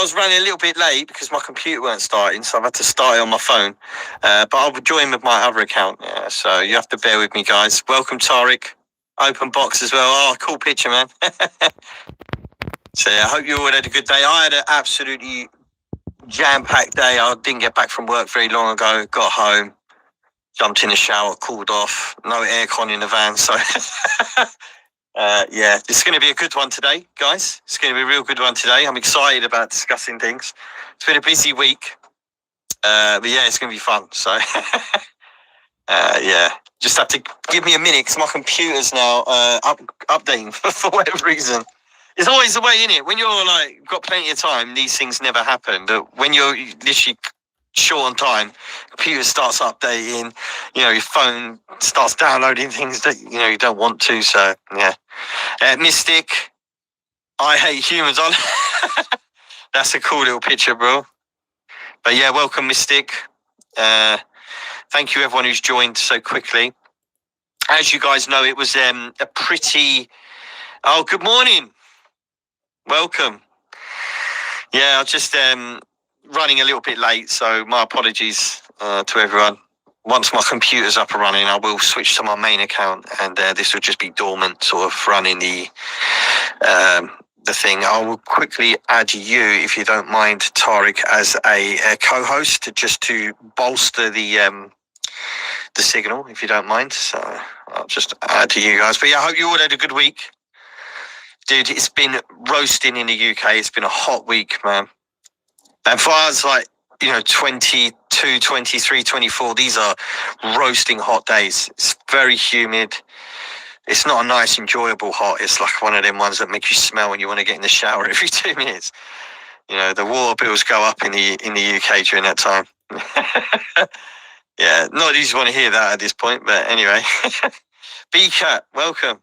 was running a little bit late because my computer weren't starting, so I've had to start it on my phone. But I'll join with my other account, so you have to bear with me, guys. Welcome, Tariq. Open box as well. Oh, cool picture, man. So I hope you all had a good day. I had an absolutely jam-packed day. I didn't get back from work very long ago. Got home, jumped in the shower, cooled off. No aircon in the van, so... yeah, it's going to be a good one today, guys. It's going to be a real good one today. I'm excited about discussing things. It's been a busy week, but yeah, it's going to be fun. So, yeah, just have to give me a minute because my computer's now updating for whatever reason. It's always the way, isn't it? When you're like got plenty of time, these things never happen. But when you're literally short on time, computer starts updating, your phone starts downloading things that you don't want to. So yeah, Mystic, I hate humans on. That's a cool little picture, bro. But yeah, welcome, Mystic. Thank you everyone who's joined so quickly. As you guys know, it was a pretty... Oh, good morning. Welcome. Yeah, I just running a little bit late, so my apologies to everyone. Once my computer's up and running, I will switch to my main account, and this will just be dormant, sort of running the thing. I will quickly add you, if you don't mind, Tariq, as a co-host, just to bolster the signal, if you don't mind. So I'll just add to you guys. But yeah, I hope you all had a good week. Dude, it's been roasting in the UK. It's been a hot week, man. And for us, 22, 23, 24, these are roasting hot days. It's very humid. It's not a nice, enjoyable hot. It's like one of them ones that make you smell when you want to get in the shower every 2 minutes. The water bills go up in the UK during that time. Yeah, not easy to want to hear that at this point, but anyway. B-Cat, welcome.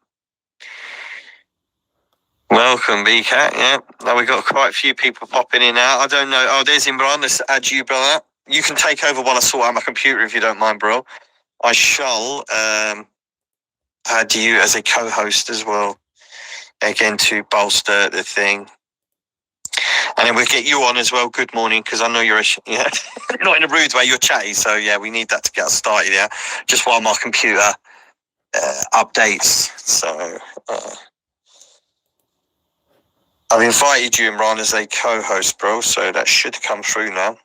Welcome, B-Cat, yeah. Now we've got quite a few people popping in now. I don't know. Oh, there's Imran. Let's add you, brother. You can take over while I sort out my computer if you don't mind, bro. I shall add you as a co-host as well. Again, to bolster the thing. And then we'll get you on as well. Good morning, because I know you're not in a rude way, you're chatty. So, yeah, we need that to get us started, yeah. Just while my computer updates. So... I've invited you, Imran, as a co-host, bro, so that should come through now.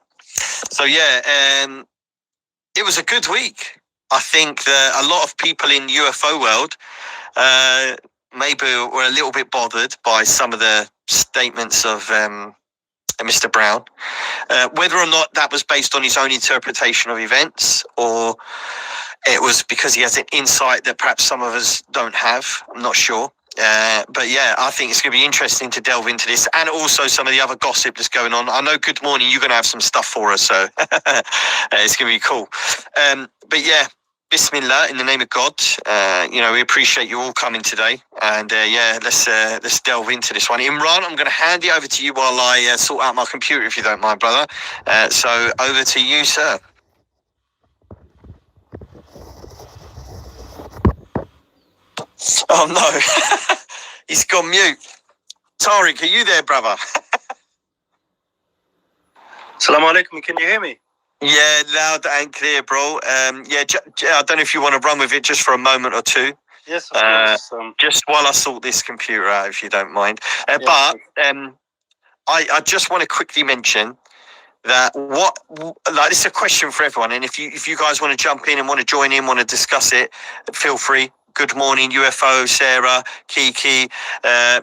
So, yeah, it was a good week. I think that a lot of people in UFO world maybe were a little bit bothered by some of the statements of Mr. Brown. Whether or not that was based on his own interpretation of events or it was because he has an insight that perhaps some of us don't have, I'm not sure. But yeah, I think it's going to be interesting to delve into this and also some of the other gossip that's going on. I know, good morning, you're going to have some stuff for us, so it's going to be cool. But yeah, Bismillah, in the name of God. We appreciate you all coming today, and yeah, let's delve into this one. Imran, I'm going to hand it over to you while I sort out my computer, if you don't mind, brother. So over to you, sir. Oh no, he's gone mute. Tariq, are you there, brother? Assalamu alaikum, can you hear me? Yeah, loud and clear, bro. Yeah, I don't know if you want to run with it just for a moment or two. Yes, of course. Just while I sort this computer out, if you don't mind. But I just want to quickly mention that this is a question for everyone, and if you guys want to jump in and want to join in, want to discuss it, feel free. Good morning, UFO, Sarah, Kiki,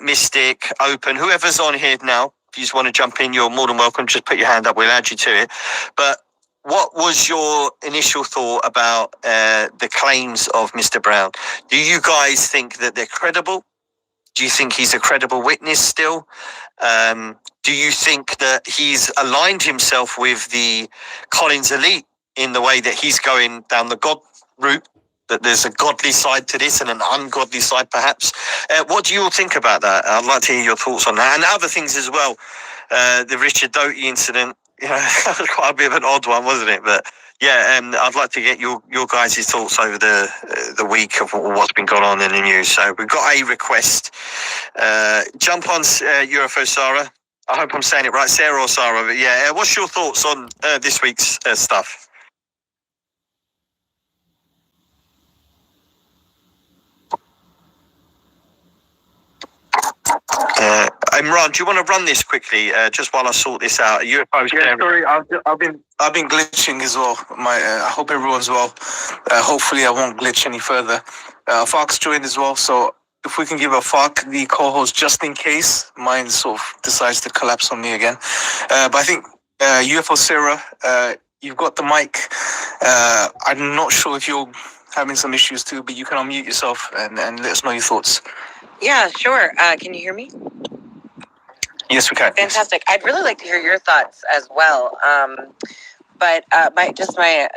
Mystic, Open, whoever's on here now. If you just want to jump in, you're more than welcome. Just put your hand up, we'll add you to it. But what was your initial thought about the claims of Mr. Brown? Do you guys think that they're credible? Do you think he's a credible witness still? Do you think that he's aligned himself with the Collins elite in the way that he's going down the God route? That there's a godly side to this and an ungodly side, perhaps. What do you all think about that? I'd like to hear your thoughts on that and other things as well. The Richard Doty incident, that was quite a bit of an odd one, wasn't it? But yeah, I'd like to get your guys' thoughts over the week of what's been going on in the news. So we've got a request. Jump on UFO Sarah. I hope I'm saying it right, Sarah or Sarah. But yeah, what's your thoughts on this week's stuff? Imran, do you want to run this quickly, just while I sort this out? UFOs. Yeah, sorry, I've been glitching as well. I hope everyone's well. Hopefully, I won't glitch any further. Fark's joined as well, so if we can give a Fark the co-host just in case mine sort of decides to collapse on me again. But I think UFO Sarah, you've got the mic. I'm not sure if you're having some issues too, but you can unmute yourself and let us know your thoughts. Yeah, sure. Can you hear me? Yes, we can. Fantastic. I'd really like to hear your thoughts as well. But my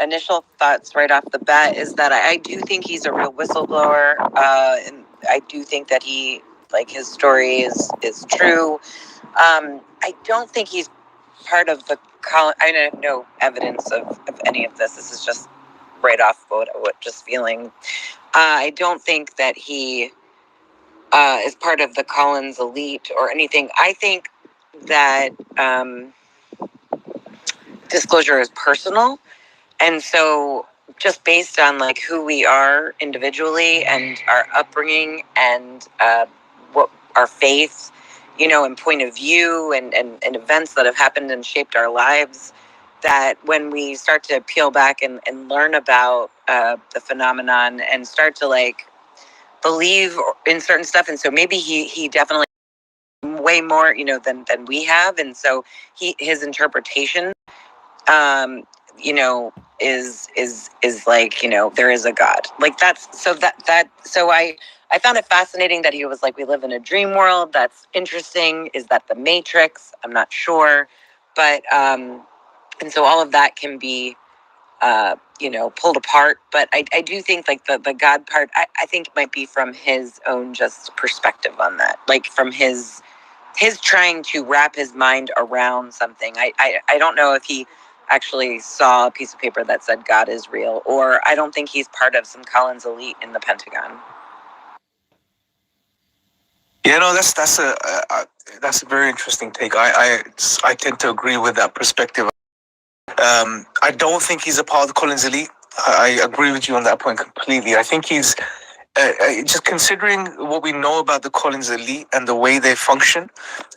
initial thoughts right off the bat is that I do think he's a real whistleblower, and I do think that his story is true. I don't think he's part of the I have no evidence of any of this. This is just right off what just feeling. I don't think that he is part of the Collins elite or anything. I think that disclosure is personal, and so just based on who we are individually and our upbringing and what our faith, and point of view and events that have happened and shaped our lives, that when we start to peel back and learn about the phenomenon and start to believe in certain stuff, and so maybe he definitely way more than we have, and so his interpretation is there is a God, so I found it fascinating that he was we live in a dream world. That's interesting. Is that the Matrix? I'm not sure, but and so all of that can be pulled apart, but I do think the God part, I think might be from his own just perspective on that, from his trying to wrap his mind around something. I don't know if he actually saw a piece of paper that said God is real, or I don't think he's part of some Collins elite in the Pentagon. Yeah, no, that's a very interesting take. I tend to agree with that perspective. I don't think he's a part of the Collins elite. I agree with you on that point completely. I think he's just considering what we know about the Collins elite and the way they function,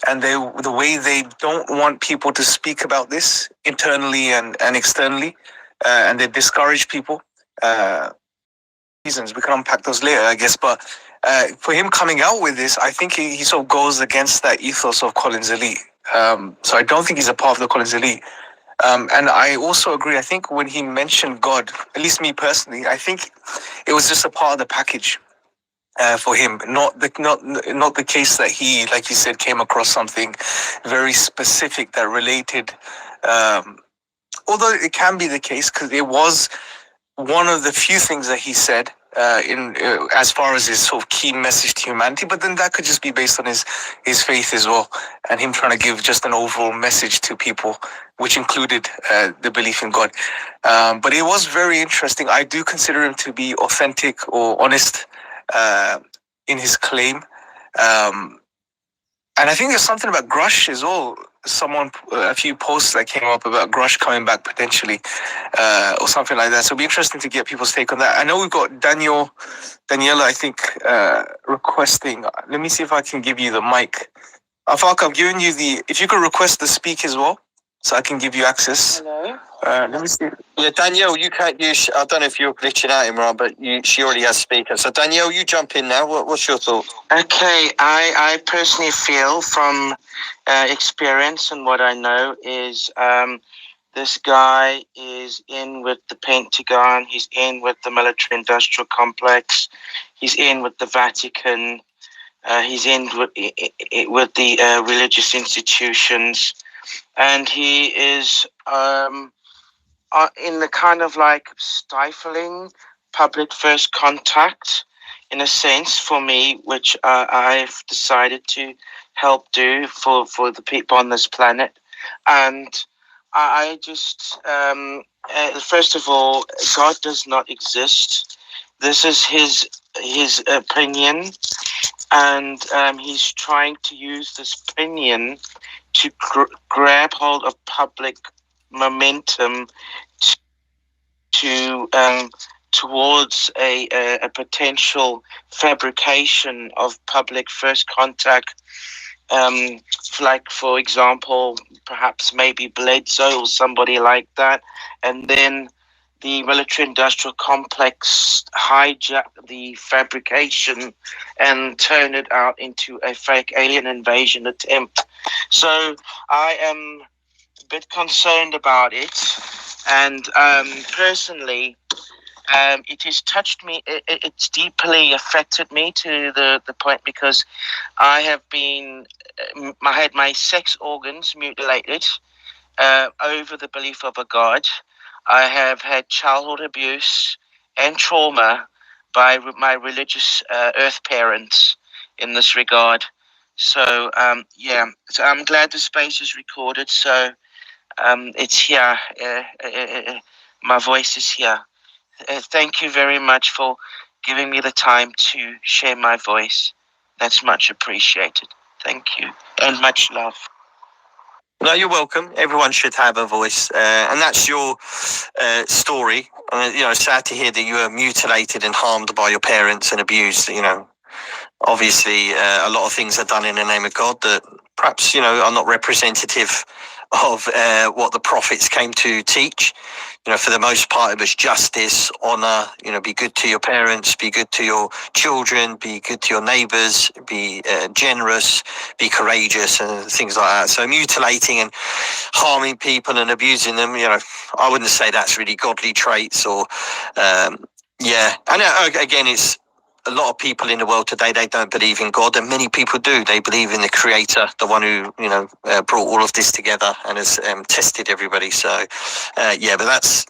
and the way they don't want people to speak about this internally and externally, and they discourage people. Reasons we can unpack those later, I guess. But for him coming out with this, I think he sort of goes against that ethos of Collins elite. So I don't think he's a part of the Collins elite. And I also agree. I think when he mentioned God, at least me personally, I think it was just a part of the package for him. Not the case that he, like you said, came across something very specific that related. Although it can be the case, because it was one of the few things that he said as far as his sort of key message to humanity, but then that could just be based on his faith as well, and him trying to give just an overall message to people, which included the belief in God. But it was very interesting. I do consider him to be authentic or honest in his claim. And I think there's something about Grush as well. A few posts that came up about Grush coming back potentially, or something like that. So it'll be interesting to get people's take on that. I know we've got Daniela, I think, requesting. Let me see if I can give you the mic. Afak, I've given you if you could request to speak as well, so I can give you access. Hello? Let me see. Yeah, Danielle, you can't use. I don't know if you're glitching out, Imran, but she already has speaker. So Danielle, you jump in now. What's your thought? Okay, I personally feel from experience and what I know is this guy is in with the Pentagon. He's in with the military-industrial complex. He's in with the Vatican. He's in with the religious institutions, and he is in the kind of stifling public first contact, in a sense, for me, which I've decided to help do for the people on this planet. And I just, first of all, God does not exist. This is his opinion, and he's trying to use this opinion to grab hold of public momentum to towards a potential fabrication of public first contact, like, for example, perhaps maybe Bledsoe or somebody like that, and then the military-industrial complex hijack the fabrication and turn it out into a fake alien invasion attempt. So I am a bit concerned about it, and personally, it has touched me. It's deeply affected me to the point because I have been, I had my sex organs mutilated over the belief of a God. I have had childhood abuse and trauma by my religious earth parents in this regard. So so I'm glad the space is recorded. So it's here. My voice is here. Thank you very much for giving me the time to share my voice. That's much appreciated. Thank you, and much love. No, you're welcome. Everyone should have a voice, and that's your story. Sad to hear that you were mutilated and harmed by your parents and abused. Obviously, a lot of things are done in the name of God that perhaps are not representative of what the prophets came to teach. For the most part, it was justice, honor. Be good to your parents, be good to your children, be good to your neighbors, be generous, be courageous, and things like that. So mutilating and harming people and abusing them, I wouldn't say that's really godly traits. Or and again, it's a lot of people in the world today, they don't believe in God, and many people do. They believe in the Creator, the one who brought all of this together and has tested everybody. So but that's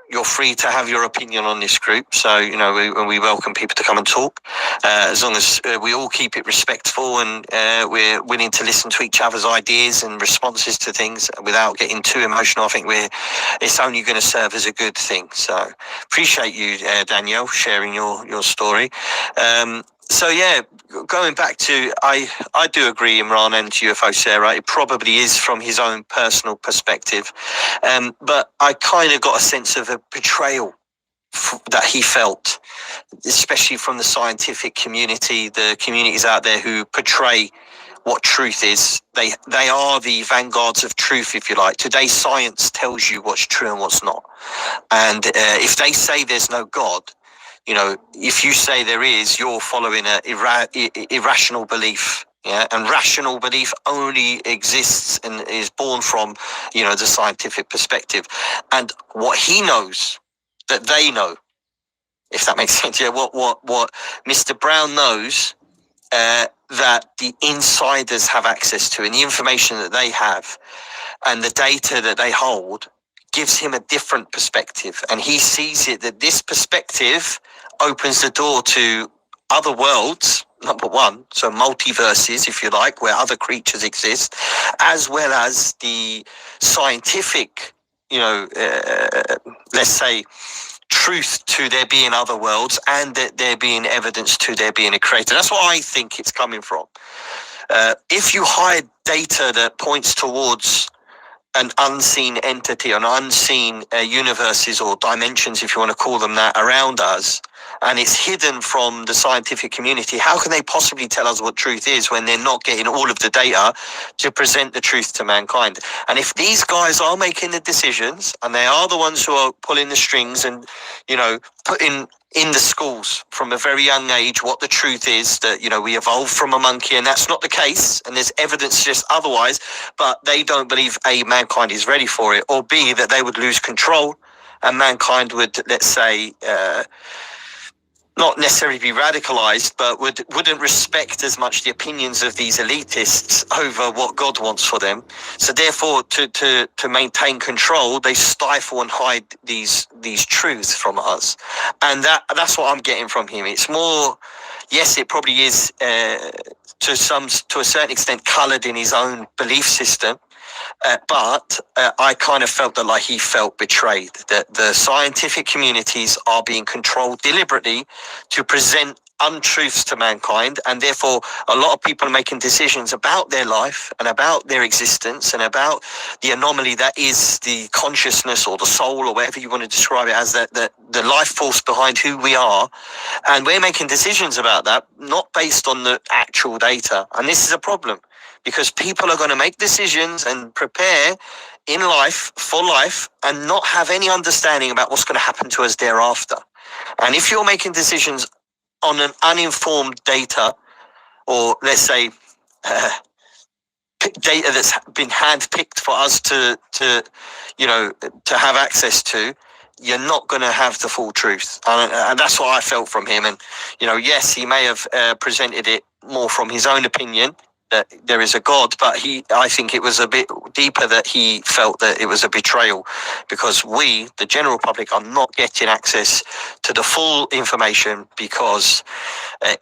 you're free to have your opinion on this group. So we welcome people to come and talk, as long as we all keep it respectful and we're willing to listen to each other's ideas and responses to things without getting too emotional. I think it's only going to serve as a good thing. So appreciate you, Danielle, sharing your story. Going back to, I do agree, Imran and UFO Sarah, it probably is from his own personal perspective, but I kind of got a sense of a betrayal that he felt, especially from the scientific community, the communities out there who portray what truth is. They are the vanguards of truth, if you like. Today, science tells you what's true and what's not. And if they say there's no God, if you say there is, you're following an irrational belief. Yeah, and rational belief only exists and is born from, the scientific perspective. And what he knows, that they know, if that makes sense. Yeah, what Mr. Brown knows, that the insiders have access to, and the information that they have, and the data that they hold, gives him a different perspective. And he sees it that this perspective opens the door to other worlds, number one, so multiverses, if you like, where other creatures exist, as well as the scientific, let's say, truth to there being other worlds, and that there being evidence to there being a creator. That's what I think it's coming from. If you hide data that points towards an unseen entity, an unseen universes or dimensions, if you want to call them that, around us, and it's hidden from the scientific community, how can they possibly tell us what truth is when they're not getting all of the data to present the truth to mankind? And if these guys are making the decisions, and they are the ones who are pulling the strings and, putting in the schools from a very young age what the truth is, that, we evolved from a monkey, and that's not the case, and there's evidence just otherwise, but they don't believe, A, mankind is ready for it, or B, that they would lose control, and mankind would, let's say, not necessarily be radicalized, but wouldn't respect as much the opinions of these elitists over what God wants for them. So therefore, to maintain control, they stifle and hide these truths from us. And that's what I'm getting from him. It's more, yes, it probably is to a certain extent colored in his own belief system. But I kind of felt that he felt betrayed, that the scientific communities are being controlled deliberately to present untruths to mankind, and therefore a lot of people are making decisions about their life and about their existence and about the anomaly that is the consciousness or the soul or whatever you want to describe it as, the life force behind who we are. And we're making decisions about that not based on the actual data. And this is a problem, because people are going to make decisions and prepare in life for life and not have any understanding about what's going to happen to us thereafter. And if you're making decisions on an uninformed data, or let's say data that's been handpicked for us to have access to, you're not going to have the full truth. And that's what I felt from him. And yes, he may have presented it more from his own opinion that there is a God, but I think it was a bit deeper, that he felt that it was a betrayal, because we, the general public, are not getting access to the full information, because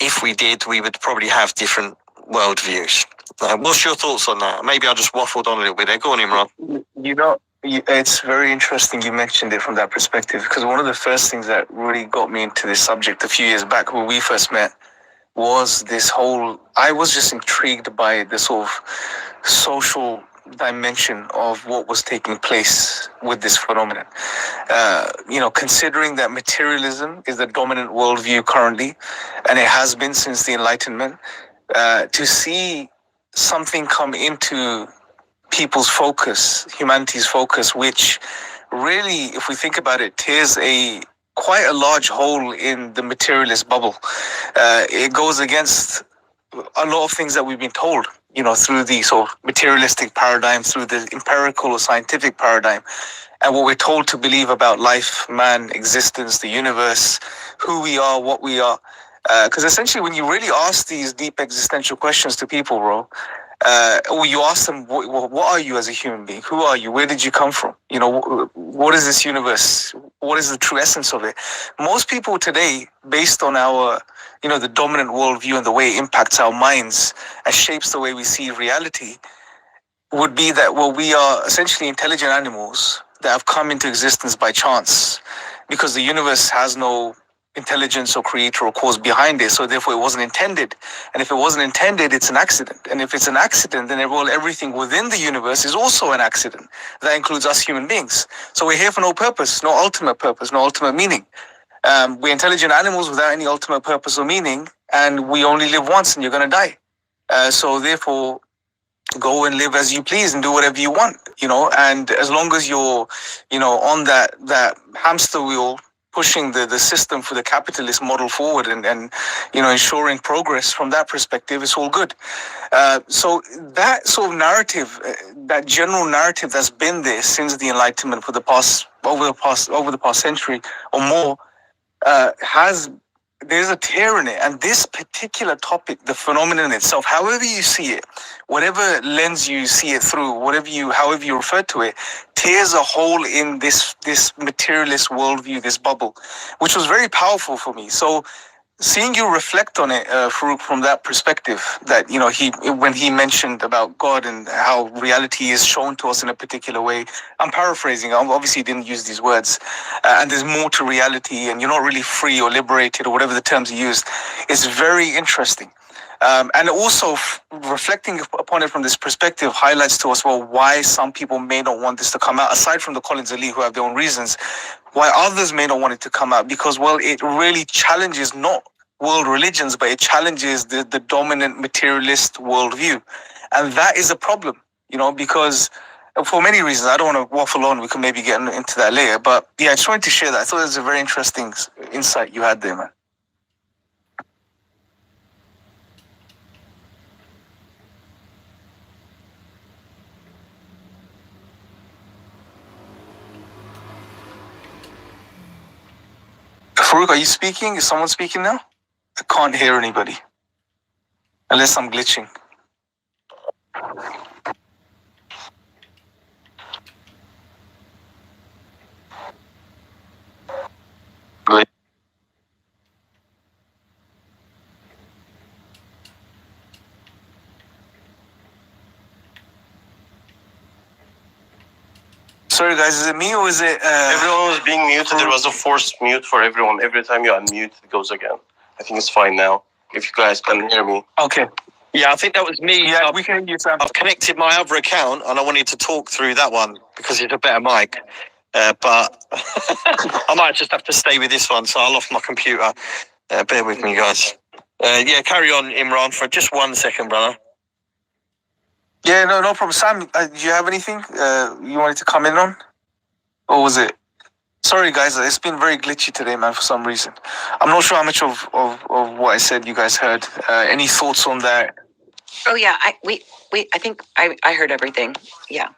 if we did, we would probably have different worldviews. What's your thoughts on that? Maybe I just waffled on a little bit there. Go on, Imran. It's very interesting you mentioned it from that perspective, because one of the first things that really got me into this subject a few years back when we first met was this whole, I was just intrigued by the sort of social dimension of what was taking place with this phenomenon. Considering that materialism is the dominant worldview currently, and it has been since the Enlightenment, to see something come into people's focus, humanity's focus, which really, if we think about it, tears quite a large hole in the materialist bubble. It goes against a lot of things that we've been told, through the sort of materialistic paradigm, through the empirical or scientific paradigm, and what we're told to believe about life, man, existence, the universe, who we are, what we are. Because essentially, when you really ask these deep existential questions to people, bro, or you ask them, what are you as a human being? Who are you? Where did you come from? What is this universe? What is the true essence of it? Most people today, based on our, the dominant worldview and the way it impacts our minds and shapes the way we see reality, would be that, we are essentially intelligent animals that have come into existence by chance, because the universe has no intelligence or creator or cause behind it, so therefore it wasn't intended. And if it wasn't intended, it's an accident. And if it's an accident, then everything within the universe is also an accident. That includes us human beings. So we're here for no purpose, no ultimate purpose, no ultimate meaning. We're intelligent animals without any ultimate purpose or meaning, and we only live once, and you're going to die. So therefore, go and live as you please and do whatever you want, and as long as you're, on that hamster wheel, pushing the system for the capitalist model forward and ensuring progress from that perspective, it's all good. So that sort of narrative, that general narrative that's been there since the Enlightenment for over the past century or more, there's a tear in it. And this particular topic, the phenomenon itself, however you see it, whatever lens you see it through, however you refer to it, tears a hole in this materialist worldview, this bubble, which was very powerful for me. So seeing you reflect on it, Faruq, from that perspective, that when he mentioned about God and how reality is shown to us in a particular way, I'm paraphrasing. Obviously, he didn't use these words, and there's more to reality, and you're not really free or liberated or whatever the terms he used. It's very interesting. And also reflecting upon it from this perspective highlights to us, why some people may not want this to come out, aside from the Collins elite who have their own reasons, why others may not want it to come out, because, it really challenges not world religions, but it challenges the dominant materialist worldview. And that is a problem, because for many reasons, I don't want to waffle on, we can maybe get into that later, but yeah, I just wanted to share that. I thought it was a very interesting insight you had there, man. Faruq, are you speaking? Is someone speaking now? I can't hear anybody. Unless I'm glitching. Sorry guys, is it me or is it... Everyone was being muted. There was a forced mute for everyone. Every time you unmute, it goes again. I think it's fine now. If you guys can hear me. Okay. Yeah, I think that was me. Yeah, we can hear you, Sam. I've connected my other account and I wanted to talk through that one because it's a better mic. But I might just have to stay with this one, so I'll off my computer. Bear with me, guys. Yeah, carry on, Imran, for just 1 second, brother. Yeah, no problem. Sam, do you have anything you wanted to come in on? Or was it? Sorry, guys, it's been very glitchy today, man, for some reason. I'm not sure how much of what I said you guys heard. Any thoughts on that? Oh yeah, I think I heard everything. Yeah.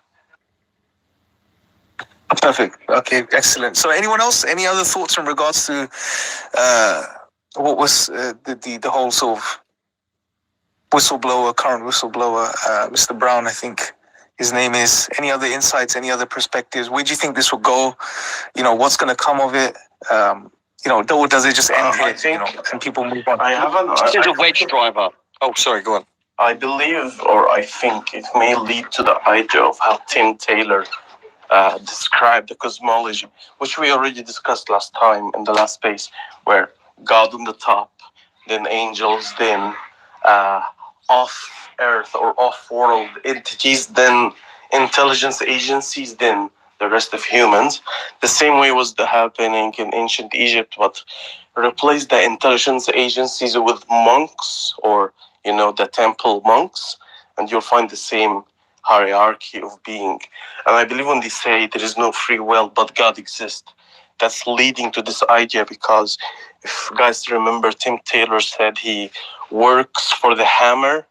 Perfect. Okay, excellent. So anyone else, any other thoughts in regards to what was the whole sort of current whistleblower, Mr. Brown, I think his name is. Any other insights, any other perspectives? Where do you think this will go? You know, what's going to come of it? You know, or does it just end here, you know, and people move on? This is a wedge driver. Oh, sorry, go on. I believe, or I think it may lead to the idea of how Tim Taylor described the cosmology, which we already discussed last time in the last space, where God on the top, then angels, then off-earth or off-world entities, then intelligence agencies, then the rest of humans. The same way was happening in ancient Egypt, but replace the intelligence agencies with monks, or, you know, the temple monks, and you'll find the same hierarchy of being. And I believe when they say there is no free will, but God exists, that's leading to this idea, because if you guys remember, Tim Taylor said he works for the Hammer,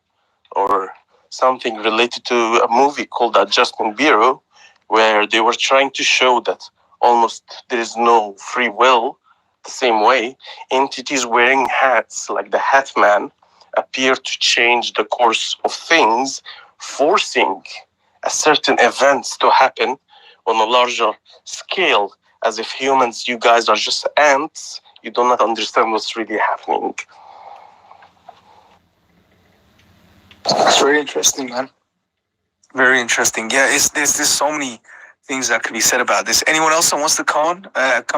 or something related to a movie called Adjustment Bureau, where they were trying to show that almost there is no free will. The same way, entities wearing hats like the Hat Man appear to change the course of things, forcing a certain events to happen on a larger scale, as if humans, you guys are just ants, you do not understand what's really happening. It's very interesting, man. Very interesting. Yeah, there's so many things that could be said about this. Anyone else that wants to come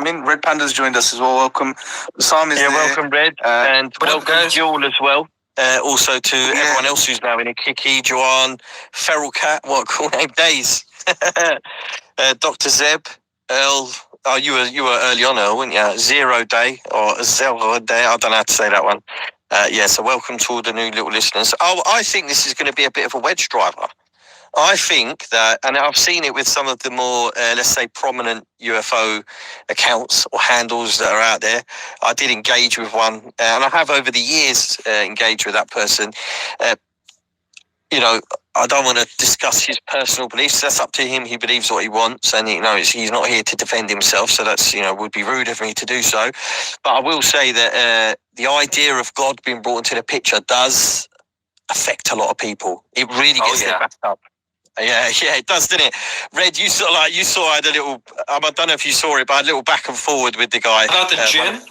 in? Red Panda's joined us as well. Welcome. Sam is there. Welcome, Red. And welcome, Jewel, as well. Also to everyone else who's now in a Kiki, Joanne, Feral Cat, what a cool name, Days. Dr. Zeb, Earl. Oh, you were early on, Earl, weren't you? 0 Day or 0 Day. I don't know how to say that one. So welcome to all the new little listeners. Oh, I think this is going to be a bit of a wedge driver. I think that, and I've seen it with some of the more, let's say, prominent UFO accounts or handles that are out there. I did engage with one, and I have over the years engaged with that person. You know, I don't want to discuss his personal beliefs. That's up to him. He believes what he wants, and you know, he's not here to defend himself. So that's, you know, would be rude of me to do so. But I will say that the idea of God being brought into the picture does affect a lot of people. It really gets their back up. Yeah, it does, doesn't it? Red, you saw I had a little. I don't know if you saw it, but a little back and forward with the guy about the jinn.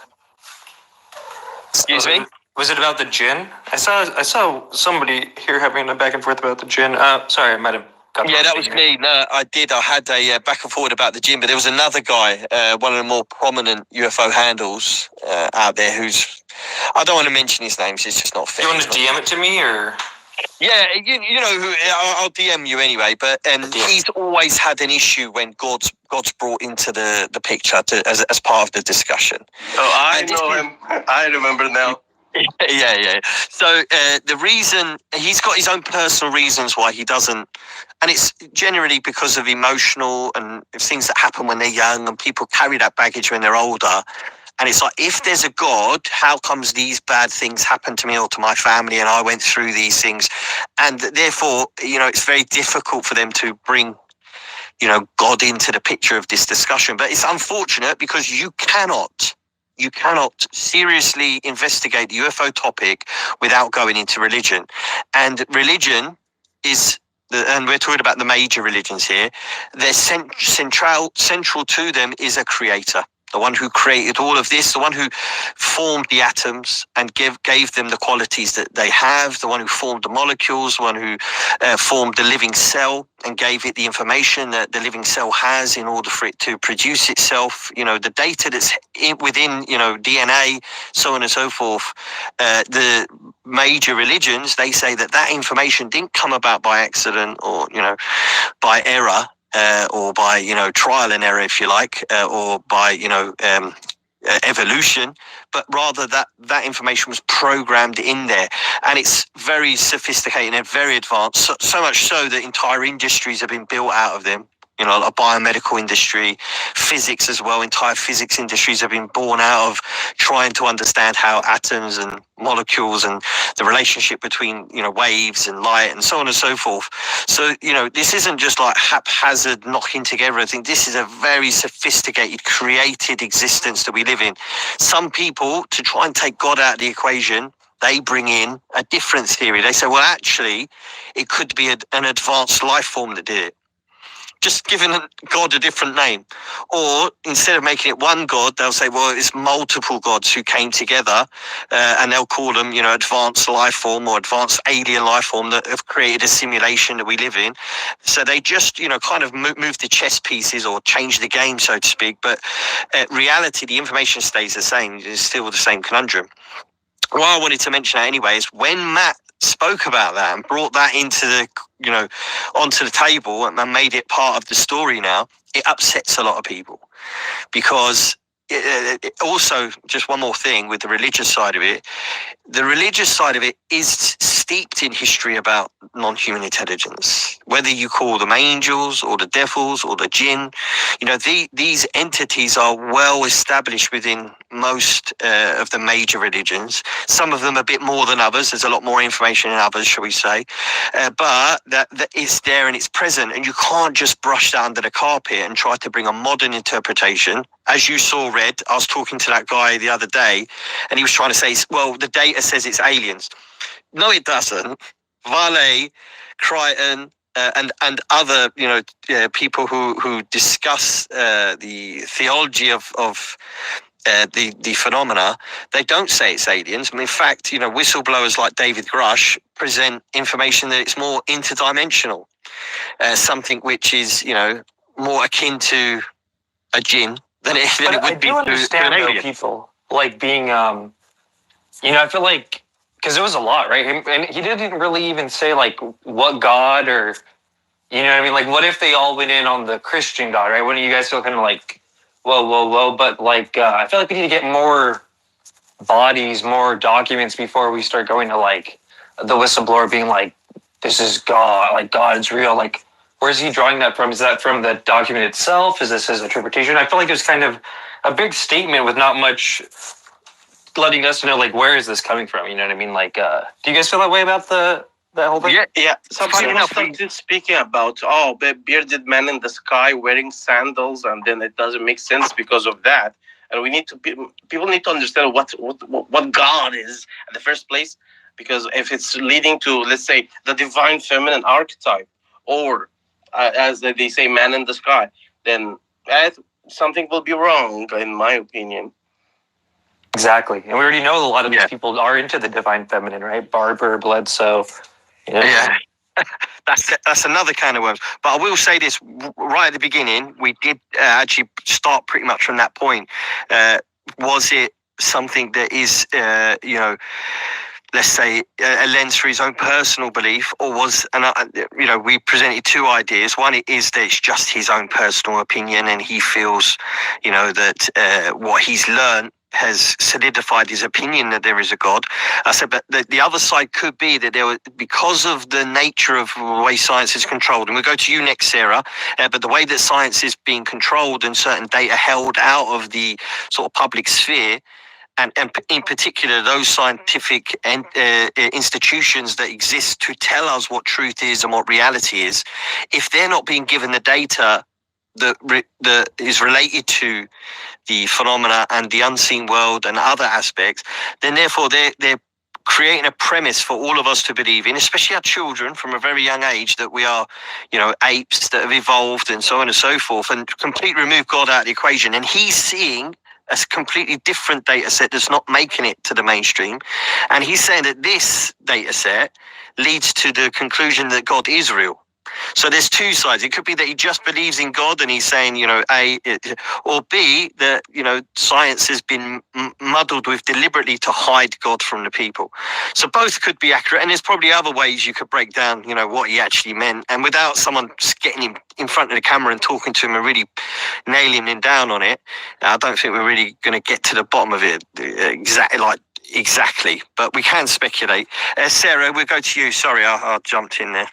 Excuse me. Was it about the jinn? I saw somebody here having a back and forth about the jinn. Sorry, I might have. Yeah, that was me. No, I did. I had a back and forward about the jinn, but there was another guy, one of the more prominent UFO handles out there, who's. I don't want to mention his names. It's just not fair. You want to DM it to me, or? Yeah, you know who. I'll DM you anyway. But he's always had an issue when God's brought into the picture as part of the discussion. Oh, I know him. I remember now. Yeah. So the reason, he's got his own personal reasons why he doesn't, and it's generally because of emotional and things that happen when they're young, and people carry that baggage when they're older. And it's like, if there's a God, how comes these bad things happen to me or to my family, and I went through these things? And therefore, you know, it's very difficult for them to bring, you know, God into the picture of this discussion. But it's unfortunate, because you cannot seriously investigate the UFO topic without going into religion. And religion is, and we're talking about the major religions here, they're central to them is a creator. the one who created all of this, the one who formed the atoms and gave them the qualities that they have, the one who formed the molecules, the one who formed the living cell and gave it the information that the living cell has in order for it to produce itself, the data that's within, DNA, so on and so forth. The major religions, they say that information didn't come about by accident or, by error. Or by trial and error, if you like, or by evolution, but rather that information was programmed in there, and it's very sophisticated and very advanced. So much so that entire industries have been built out of them. A biomedical industry, physics as well. Entire physics industries have been born out of trying to understand how atoms and molecules and the relationship between, waves and light and so on and so forth. So, this isn't just like haphazard knocking together. I think this is a very sophisticated, created existence that we live in. Some people, to try and take God out of the equation, they bring in a different theory. They say, well, actually, it could be an advanced life form that did it. Just giving God a different name. Or instead of making it one God, they'll say, well, it's multiple gods who came together, and they'll call them, advanced life form or advanced alien life form that have created a simulation that we live in. So they just, kind of move the chess pieces or change the game, so to speak. But reality, the information stays the same. It's still the same conundrum. Why I wanted to mention that anyway is when Matt spoke about that and brought that into the, onto the table and made it part of the story now, it upsets a lot of people because it also, just one more thing with the religious side of it, the religious side of it is steeped in history about non-human intelligence, whether you call them angels or the devils or the jinn. These entities are well established within most of the major religions. Some of them a bit more than others. There's a lot more information in others, shall we say. But that it's there and it's present, and you can't just brush that under the carpet and try to bring a modern interpretation. As you saw, Red, I was talking to that guy the other day, and he was trying to say, well, the data says it's aliens. No, it doesn't. Vale, Crichton, and other people who discuss the theology of the phenomena, they don't say it's aliens. In fact, whistleblowers like David Grush present information that it's more interdimensional, something which is more akin to a jinn than it would be to an alien. People like being I feel like, because it was a lot, right? And he didn't really even say like what God or, what I mean? Like, what if they all went in on the Christian God, right? Wouldn't you guys feel kind of like, whoa? But like, I feel like we need to get more bodies, more documents before we start going to like the whistleblower being like, this is God, like God's real. Like, where's he drawing that from? Is that from the document itself? Is this his interpretation? I feel like it was kind of a big statement with not much letting us know, like, where is this coming from? You know what I mean? Like, do you guys feel that way about that whole thing? Yeah. Some people started speaking about, bearded man in the sky wearing sandals, and then it doesn't make sense because of that. And we need to people need to understand what God is in the first place, because if it's leading to, let's say, the divine feminine archetype, or as they say, man in the sky, then something will be wrong, in my opinion. Exactly. And we already know a lot of these people are into the divine feminine, right? Barber, Bledsoe. Yeah. That's another kind of worms. But I will say this, right at the beginning, we did actually start pretty much from that point. Was it something that is, let's say, a lens for his own personal belief, or was, we presented two ideas. One is that it's just his own personal opinion, and he feels, that what he's learned has solidified his opinion that there is a God. I said, but the other side could be that because of the nature of the way science is controlled, and we'll go to you next, Sarah, but the way that science is being controlled and certain data held out of the sort of public sphere, and in particular those scientific institutions that exist to tell us what truth is and what reality is, if they're not being given the data that is related to the phenomena and the unseen world and other aspects, then therefore they're creating a premise for all of us to believe in, especially our children from a very young age, that we are, apes that have evolved and so on and so forth, and completely remove God out of the equation. And he's seeing a completely different data set that's not making it to the mainstream. And he's saying that this data set leads to the conclusion that God is real. So there's two sides. It could be that he just believes in God and he's saying, or B, that, science has been muddled with deliberately to hide God from the people. So both could be accurate. And there's probably other ways you could break down, what he actually meant. And without someone getting him in front of the camera and talking to him and really nailing him down on it, I don't think we're really going to get to the bottom of it exactly. But we can speculate. Sarah, we'll go to you. Sorry, I jumped in there.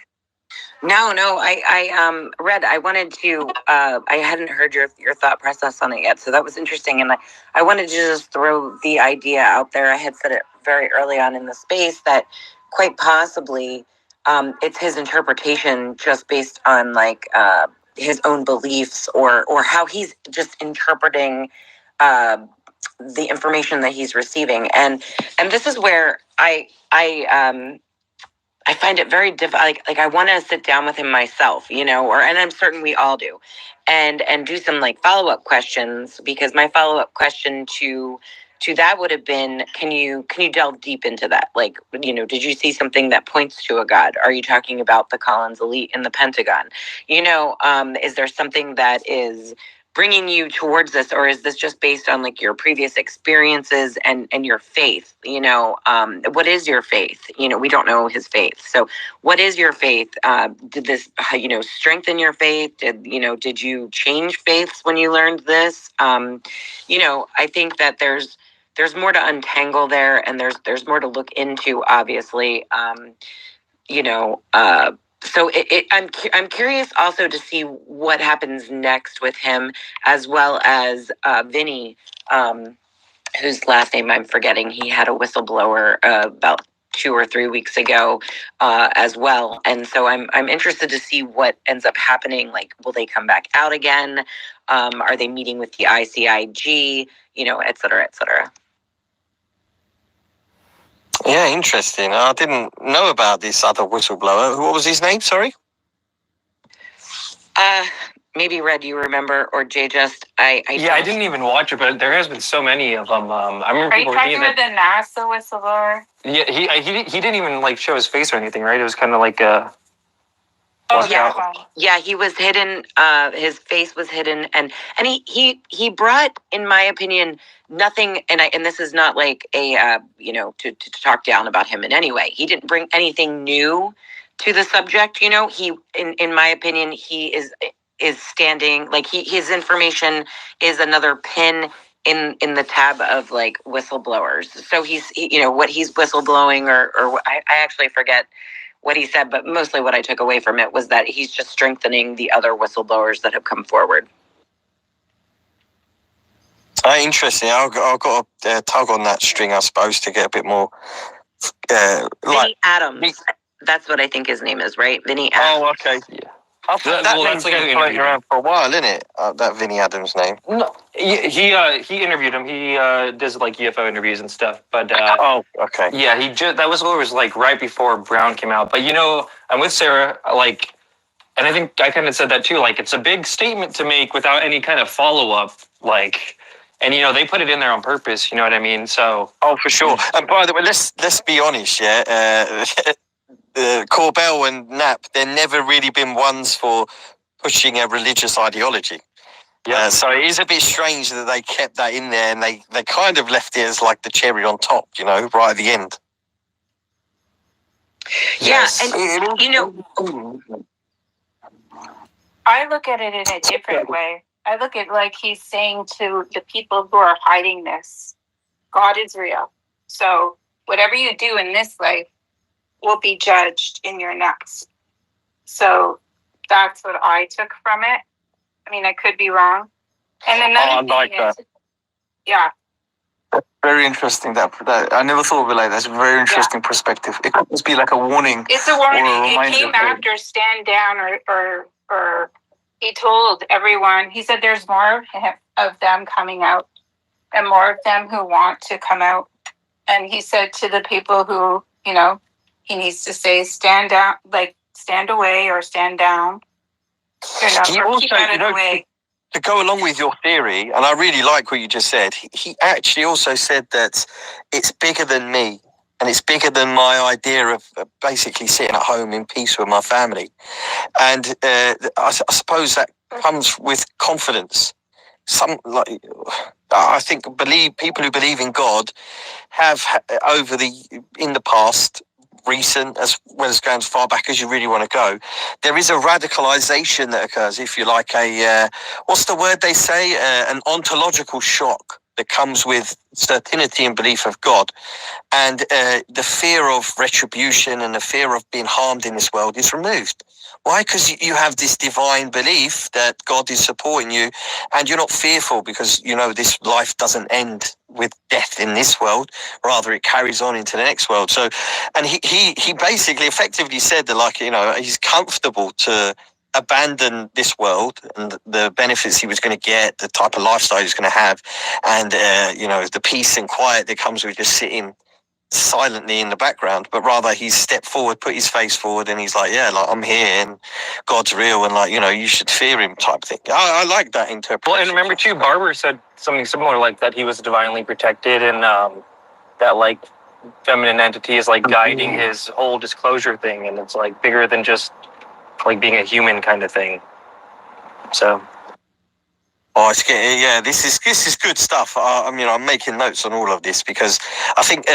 No, I Red, I wanted to, I hadn't heard your thought process on it yet, so that was interesting, and I wanted to just throw the idea out there. I had said it very early on in the space that quite possibly it's his interpretation just based on his own beliefs or how he's just interpreting the information that he's receiving, and this is where I find it very difficult. Like I want to sit down with him myself, and I'm certain we all do, and do some follow-up questions, because my follow-up question to that would have been, can you delve deep into that? Did you see something that points to a God? Are you talking about the Collins elite in the Pentagon? Is there something that is bringing you towards this, or is this just based on your previous experiences and your faith? What is your faith? We don't know his faith. So what is your faith? Did this, strengthen your faith? Did you change faiths when you learned this? I think that there's more to untangle there, and there's more to look into, obviously. So I'm curious also to see what happens next with him, as well as Vinny, whose last name I'm forgetting. He had a whistleblower about 2 or 3 weeks ago as well, and so I'm interested to see what ends up happening. Will they come back out again? Are they meeting with the ICIG? Et cetera, et cetera. Yeah, interesting. I didn't know about this other whistleblower. What was his name? Sorry. Maybe Red, you remember, or Jay just I didn't even watch it, but there has been so many of them. I remember. Are you talking about the NASA whistleblower? Yeah, he didn't even show his face or anything, right? It was kind of like Oh yeah, he was hidden. His face was hidden, and he brought, in my opinion, nothing. And this is not to talk down about him in any way. He didn't bring anything new to the subject. He, in my opinion, he is standing his information is another pin in the tab of whistleblowers. So he's what he's whistleblowing, or I actually forget what he said, but mostly what I took away from it was that he's just strengthening the other whistleblowers that have come forward. Interesting. I've got to tug on that string, I suppose, to get a bit more. Vinny Adams. That's what I think his name is, right? Vinny Adams. Oh, okay. Yeah. That name's been floating around for a while, isn't it? That Vinny Adams name. No, he interviewed him. He does UFO interviews and stuff. But oh, okay. Yeah, that was right before Brown came out. But I'm with Sarah. And I think I kind of said that too. It's a big statement to make without any kind of follow up. And they put it in there on purpose. You know what I mean? So. Oh, for sure. And by the way, let's be honest. Yeah. Corbell and Knapp, they've never really been ones for pushing a religious ideology. Yeah. So it is a bit strange that they kept that in there, and they kind of left it as the cherry on top, right at the end. Yeah, yes. and I look at it in a different way. I look at he's saying to the people who are hiding this, God is real. So whatever you do in this life will be judged in your next. So that's what I took from it. I mean, I could be wrong. And another thing is, yeah. Very interesting. That I never thought of it like that. That's a very interesting perspective. It could just be a warning. It's a warning. It came after stand down, or he told everyone. He said there's more of them coming out, and more of them who want to come out. And he said to the people who, he needs to say, stand down, like stand away or stand down. He Or also, keep out of the way. to go along with your theory, and I really like what you just said, he actually also said that it's bigger than me, and it's bigger than my idea of basically sitting at home in peace with my family. And I suppose that comes with confidence. I think people who believe in God have in the past, recent as well as going as far back as you really want to go, there is a radicalization that occurs, if you like, what's the word they say, an ontological shock that comes with certainty and belief of God. And the fear of retribution and the fear of being harmed in this world is removed. Why? Because you have this divine belief that God is supporting you, and you're not fearful because this life doesn't end with death in this world. Rather, it carries on into the next world. So, and he basically effectively said that he's comfortable to abandon this world and the benefits he was going to get, the type of lifestyle he's going to have, and the peace and quiet that comes with just sitting silently in the background, but rather he's stepped forward, put his face forward, and he's like, I'm here, and God's real, and you should fear him, type thing. I like that interpretation. Well, and remember too, Barber said something similar, like that he was divinely protected, and that like feminine entity is like guiding his whole disclosure thing, and it's like bigger than just like being a human kind of thing. So. Oh, it's getting, this is good stuff. I'm making notes on all of this because I think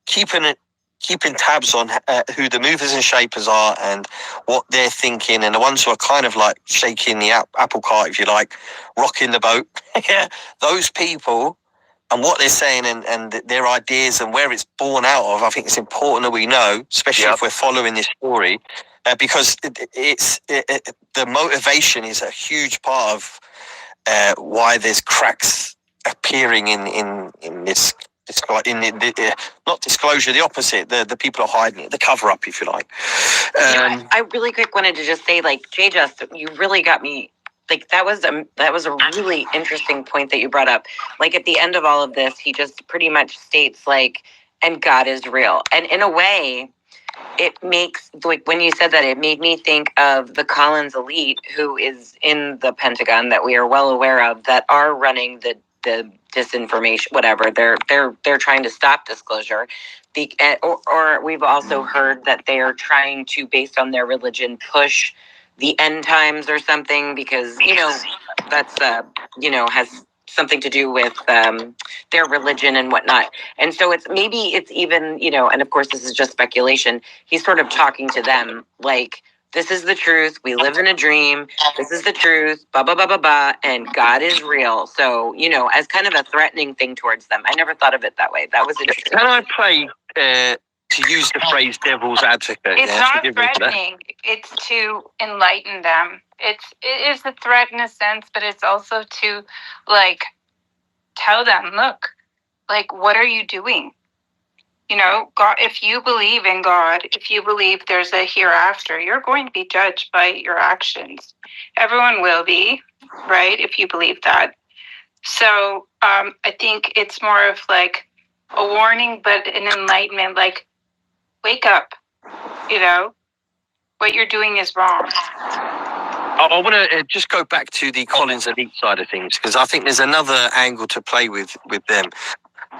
keeping tabs on who the movers and shapers are and what they're thinking, and the ones who are kind of like shaking the apple cart, if you like, rocking the boat. Those people and what they're saying and their ideas and where it's born out of, I think it's important that we know, especially if we're following this story, because the motivation is a huge part of why there's cracks appearing in this not disclosure, the opposite, the people are hiding it, the cover up, if you like. I really quick wanted to just say, like, J Just, you really got me. Like, that was a really interesting point that you brought up. Like, at the end of all of this, he just pretty much states, like, and God is real. And in a way, it makes, like, when you said that, it made me think of the Collins elite, who is in the Pentagon, that we are well aware of, that are running the disinformation, whatever. They're trying to stop disclosure. Or we've also heard that they are trying to, based on their religion, push the end times or something, because that's has something to do with their religion and whatnot. And so it's even, and of course this is just speculation, he's sort of talking to them like, this is the truth, we live in a dream, this is the truth, blah, blah, blah, blah, blah, and God is real. So, as kind of a threatening thing towards them. I never thought of it that way. That was interesting. Can I play, to use the phrase devil's advocate? It's not threatening, it's to enlighten them. It is a threat in a sense, but it's also to, like, tell them, look, like, what are you doing? God, if you believe in God, if you believe there's a hereafter, you're going to be judged by your actions. Everyone will be, right, if you believe that. So I think it's more of like a warning, but an enlightenment, like, wake up, what you're doing is wrong. I want to just go back to the Collins elite side of things, because I think there's another angle to play with them.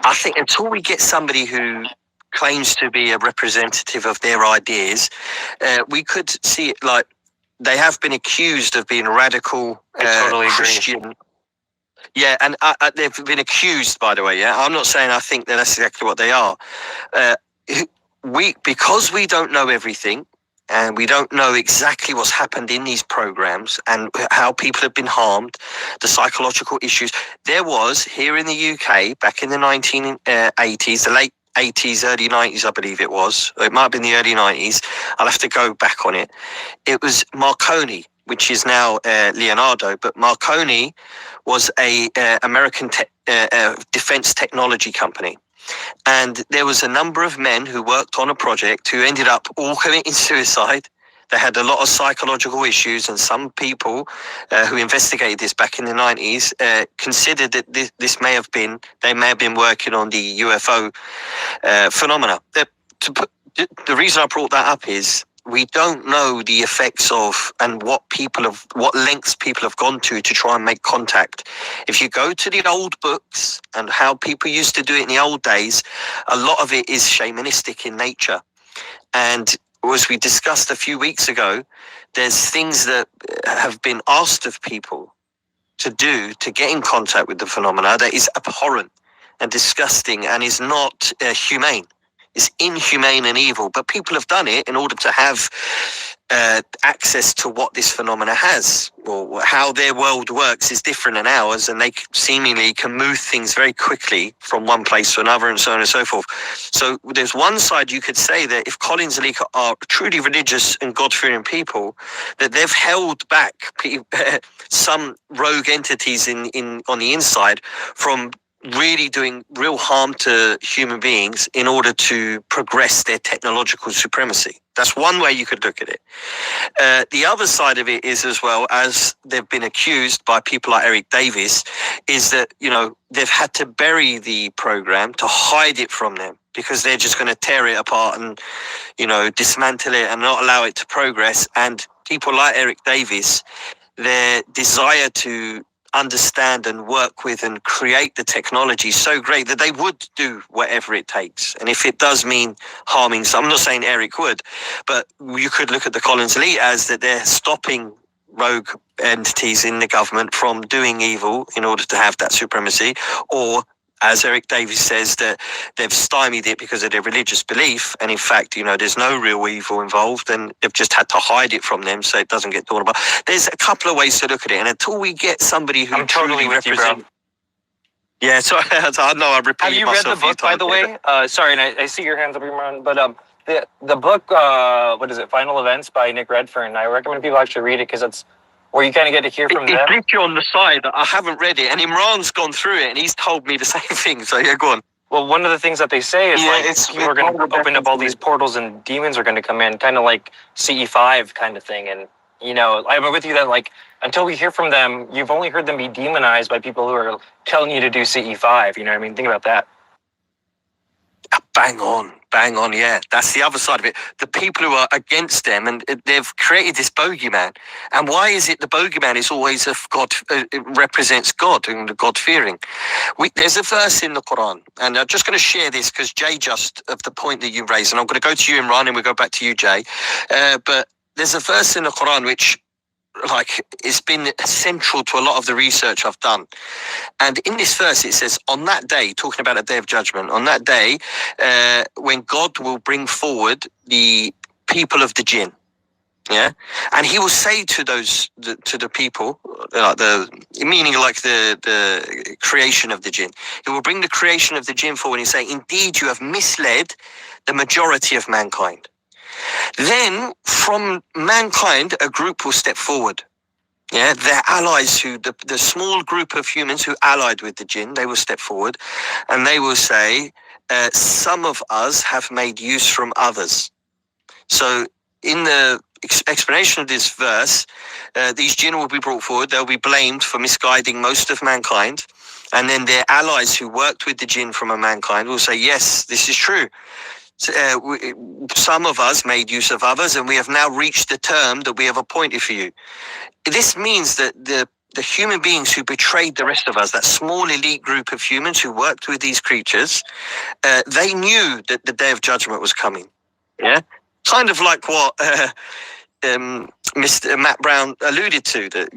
I think until we get somebody who claims to be a representative of their ideas, we could see it like they have been accused of being radical totally Christian. Agree. Yeah, and they've been accused, by the way. Yeah, I'm not saying I think that that's exactly what they are. Because we don't know everything, and we don't know exactly what's happened in these programs and how people have been harmed, the psychological issues. There was, here in the UK, back in the 1980s, the late 80s, early 90s, I believe it was. It might have been the early 90s. I'll have to go back on it. It was Marconi, which is now Leonardo, but Marconi was a American defense technology company. And there was a number of men who worked on a project who ended up all committing suicide. They had a lot of psychological issues, and some people who investigated this back in the 90s considered that they may have been working on the UFO phenomena. The reason I brought that up is we don't know the effects of and what lengths people have gone to try and make contact. If you go to the old books and how people used to do it in the old days, a lot of it is shamanistic in nature. And as we discussed a few weeks ago, there's things that have been asked of people to do to get in contact with the phenomena that is abhorrent and disgusting and is not humane. It's inhumane and evil, but people have done it in order to have access to what this phenomena has, or how their world works is different than ours, and they seemingly can move things very quickly from one place to another, and so on and so forth. So there's one side you could say that if Collins Elite are truly religious and God-fearing people, that they've held back some rogue entities on the inside from really doing real harm to human beings in order to progress their technological supremacy. That's one way you could look at it. The other side of it is, as well, as they've been accused by people like Eric Davis, is that, they've had to bury the program to hide it from them, because they're just going to tear it apart and, dismantle it and not allow it to progress. And people like Eric Davis, their desire to understand and work with and create the technology so great that they would do whatever it takes. And if it does mean harming some, I'm not saying Eric would, but you could look at the Collins Elite as that they're stopping rogue entities in the government from doing evil in order to have that supremacy, or as Eric Davis says, that they've stymied it because of their religious belief, and in fact, there's no real evil involved, and they've just had to hide it from them so it doesn't get talked about. There's a couple of ways to look at it, and until we get somebody who I'm totally with you, bro. Yeah, so I know I repeat Have you read the book, by the way? Sorry, and I see your hands up, Imran, but the book, what is it, Final Events by Nick Redfern, I recommend people actually read it, because it's where you kind of get to hear from them. It's literally on the side. I haven't read it, and Imran's gone through it, and he's told me the same thing. So yeah, go on. Well, one of the things that they say is people are going to open up all these portals, and demons are going to come in, kind of like CE5 kind of thing. And I'm with you that until we hear from them, you've only heard them be demonized by people who are telling you to do CE5. You know what I mean? Think about that. Bang on, yeah. That's the other side of it. The people who are against them, and they've created this bogeyman. And why is it the bogeyman is always of God? It represents God and the God-fearing. There's a verse in the Quran, and I'm just going to share this because Jay just of the point that you raised, and I'm going to go to you, Imran, and we'll go back to you, Jay. But there's a verse in the Quran which, it's been central to a lot of the research I've done. And in this verse, it says, on that day, talking about a day of judgment, on that day, when God will bring forward the people of the jinn, yeah, and he will say to the people, meaning the creation of the jinn, he will bring the creation of the jinn forward and say, indeed, you have misled the majority of mankind. Then from mankind, a group will step forward. Yeah, their allies, the small group of humans who allied with the jinn, they will step forward and they will say, some of us have made use from others. So in the explanation of this verse, these jinn will be brought forward. They'll be blamed for misguiding most of mankind. And then their allies who worked with the jinn from mankind will say, yes, this is true. Some of us made use of others, and we have now reached the term that we have appointed for you. This means that the human beings who betrayed the rest of us, that small elite group of humans who worked with these creatures, they knew that the day of judgment was coming. Yeah, kind of like what Mr. Matt Brown alluded to, that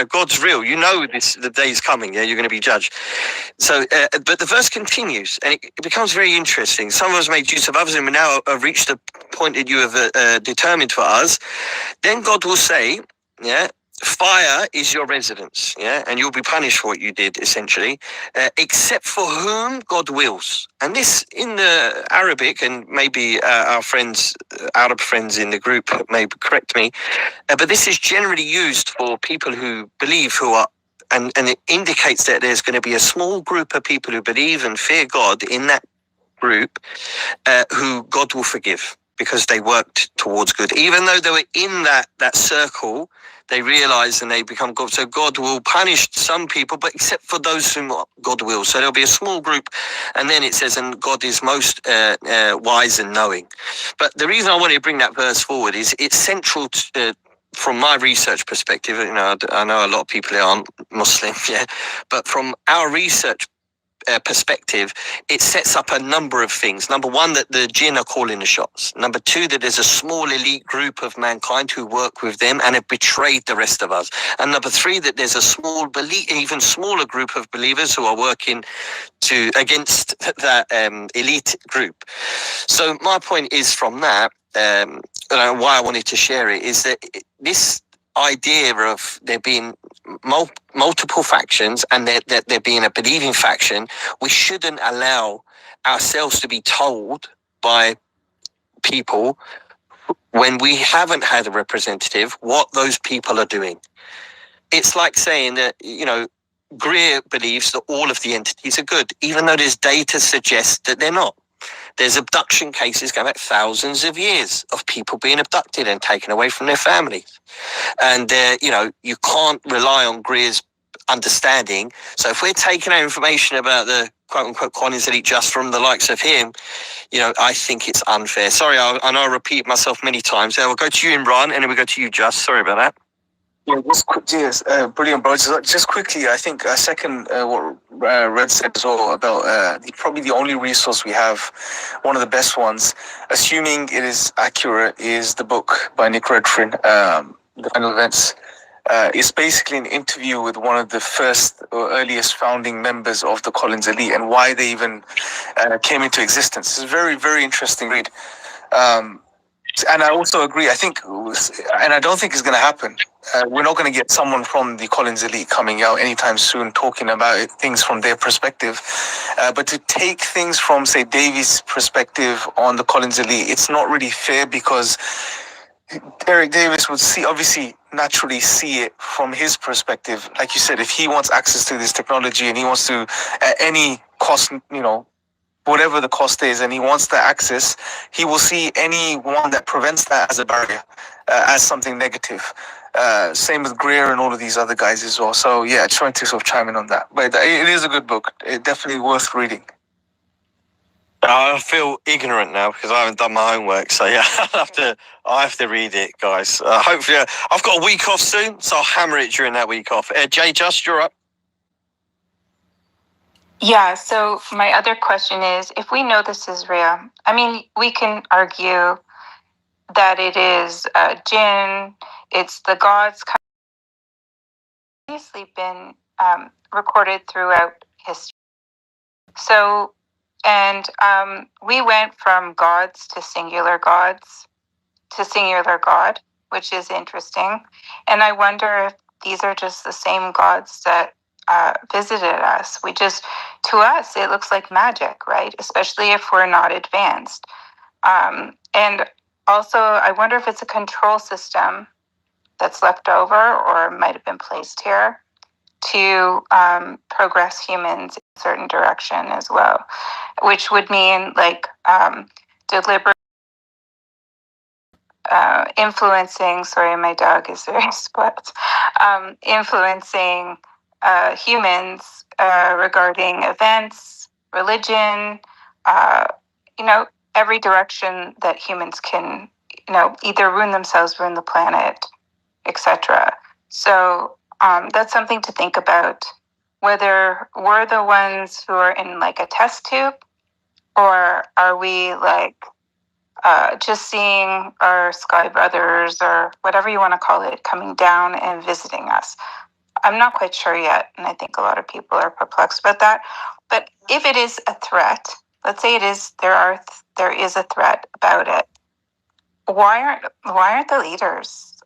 God's real. The day's coming. Yeah, you're going to be judged. So, but the verse continues, and it becomes very interesting. Some of us made use of others, and we now have reached the point that you have determined for us. Then God will say, yeah, fire is your residence, yeah, and you'll be punished for what you did, essentially, except for whom God wills. And this, in the Arabic, and maybe our friends, Arab friends in the group may correct me, but this is generally used for people who believe, and it indicates that there's going to be a small group of people who believe and fear God in that group, who God will forgive. because they worked towards good. Even though they were in that circle, they realize and they become God. So God will punish some people, but except for those whom God will. So there'll be a small group, and then it says, and God is most wise and knowing. But the reason I wanted to bring that verse forward is it's central to, from my research perspective. You know, I know a lot of people here aren't Muslim, yeah, but from our research perspective, it sets up a number of things. Number one, that the jinn are calling the shots. Number two, that there's a small elite group of mankind who work with them and have betrayed the rest of us. And number three, that there's a even smaller group of believers who are working against that elite group. So my point is from that, why I wanted to share it is that this idea of there being multiple factions and there being a believing faction, we shouldn't allow ourselves to be told by people when we haven't had a representative what those people are doing. It's like saying that, you know, Greer believes that all of the entities are good, even though there's data suggests that they're not. There's abduction cases going back thousands of years of people being abducted and taken away from their families. And, you know, you can't rely on Greer's understanding. So if we're taking our information about the quote-unquote Qantas elite just from the likes of him, you know, I think it's unfair. Sorry, I know I repeat myself many times. We'll go to you, Imran, and then we'll go to you, Just. Sorry about that. Yeah, yes, brilliant, bro. Just quickly, I think a second, what Red said as well about probably the only resource we have, one of the best ones, assuming it is accurate, is the book by Nick Redfern, The Final Events. It's basically an interview with one of the first or earliest founding members of the Collins Elite and why they even came into existence. It's a very, very interesting read. And I also agree, I think, and I don't think it's going to happen. We're not going to get someone from the Collins Elite coming out anytime soon talking about things from their perspective. But to take things from, say, Davies' perspective on the Collins Elite, it's not really fair because Derek Davis would obviously naturally see it from his perspective. Like you said, if he wants access to this technology and he wants to, at any cost, you know, whatever the cost is, and he wants that access, he will see anyone that prevents that as a barrier, as something negative. Same with Greer and all of these other guys as well. So yeah, trying to sort of chime in on that. But it is a good book. It's definitely worth reading. I feel ignorant now because I haven't done my homework. So yeah, I have to read it, guys. Hopefully, I've got a week off soon, so I'll hammer it during that week off. Jay, Just, you're up. Yeah, so my other question is, if we know this is real, I mean, we can argue that it is jinn, it's the gods, obviously been recorded throughout history. So, and we went from gods to singular gods to singular God, which is interesting. And I wonder if these are just the same gods that visited us. To us, it looks like magic, right? Especially if we're not advanced. And also, I wonder if it's a control system that's left over or might have been placed here to progress humans in a certain direction as well, which would mean like deliberate influencing, sorry, my dog is very split, influencing humans regarding events, religion, you know, every direction that humans can, you know, either ruin themselves, ruin the planet, etc. So that's something to think about, whether we're the ones who are in like a test tube, or are we like just seeing our sky brothers or whatever you want to call it coming down and visiting us. I'm not quite sure yet, and I think a lot of people are perplexed about that. But if it is a threat, let's say it is, there is a threat about it. Why aren't the leaders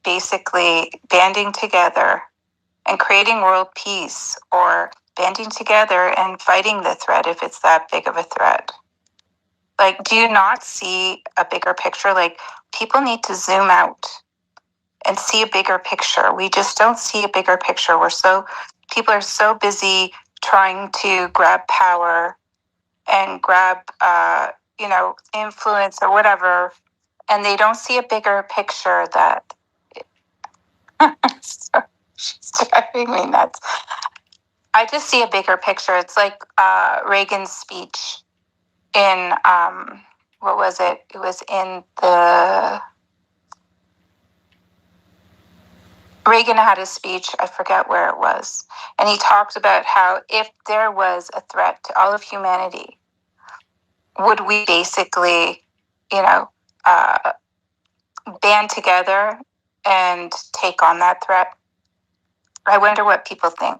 basically banding together and creating world peace, or banding together and fighting the threat if it's that big of a threat? Like, do you not see a bigger picture? Like, people need to zoom out and see a bigger picture. We just don't see a bigger picture. People are so busy trying to grab power and grab influence or whatever, and they don't see a bigger picture that so, she's driving me nuts. I just see a bigger picture. It's like Reagan's speech in what was it? It was in the Reagan had a speech, I forget where it was, and he talked about how if there was a threat to all of humanity, would we basically, band together and take on that threat? I wonder what people think.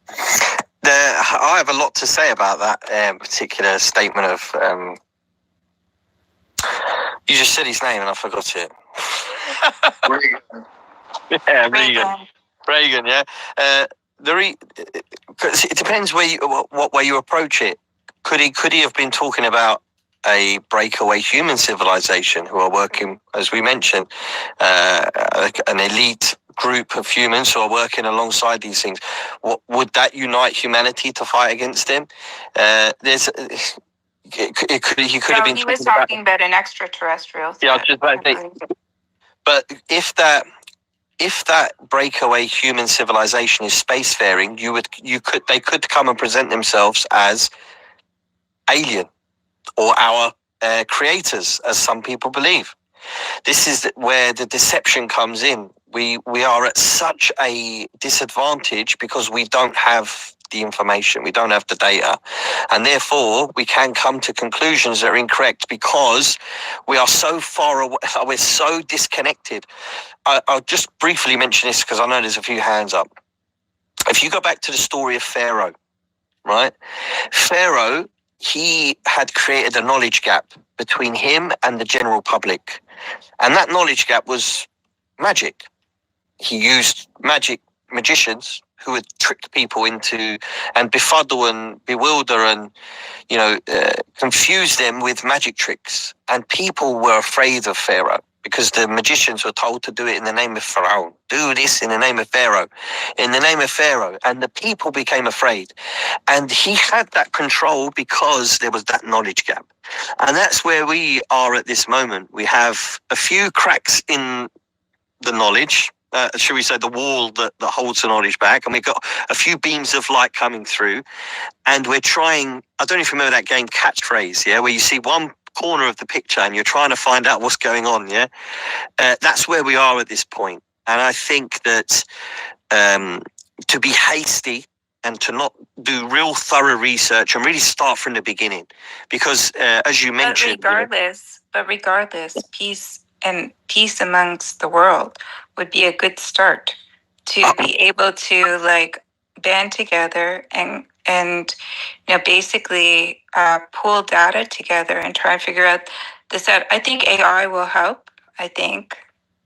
I have a lot to say about that particular statement of. You just said his name and I forgot it. Reagan. Yeah, Reagan. Yeah. Because it depends what way you approach it. Could he have been talking about a breakaway human civilization who are working, as we mentioned, an elite group of humans who are working alongside these things? Would that unite humanity to fight against them? He could have been. He was talking about an extraterrestrial. Yeah, I was just about to say. But if that breakaway human civilization is spacefaring, they could come and present themselves as alien or our creators, as some people believe. This is where the deception comes in. We are at such a disadvantage because we don't have the information, we don't have the data, and therefore we can come to conclusions that are incorrect because we are so far away, we're so disconnected. I'll just briefly mention this because I know there's a few hands up. If you go back to the story of Pharaoh, right? Pharaoh, he had created a knowledge gap between him and the general public, and that knowledge gap was magic. He used magicians who would trick people into and befuddle and bewilder and confuse them with magic tricks. And people were afraid of Pharaoh because the magicians were told to do it in the name of Pharaoh. Do this in the name of Pharaoh, in the name of Pharaoh. And the people became afraid. And he had that control because there was that knowledge gap. And that's where we are at this moment. We have a few cracks in the knowledge, should we say the wall that holds the knowledge back, and we've got a few beams of light coming through, and we're trying, I don't know if you remember that game Catchphrase, yeah, where you see one corner of the picture and you're trying to find out what's going on, yeah? That's where we are at this point. And I think that to be hasty and to not do real thorough research and really start from the beginning, because as you mentioned... But regardless, peace amongst the world would be a good start to be able to band together and basically pull data together and try and figure out this out. I think AI will help.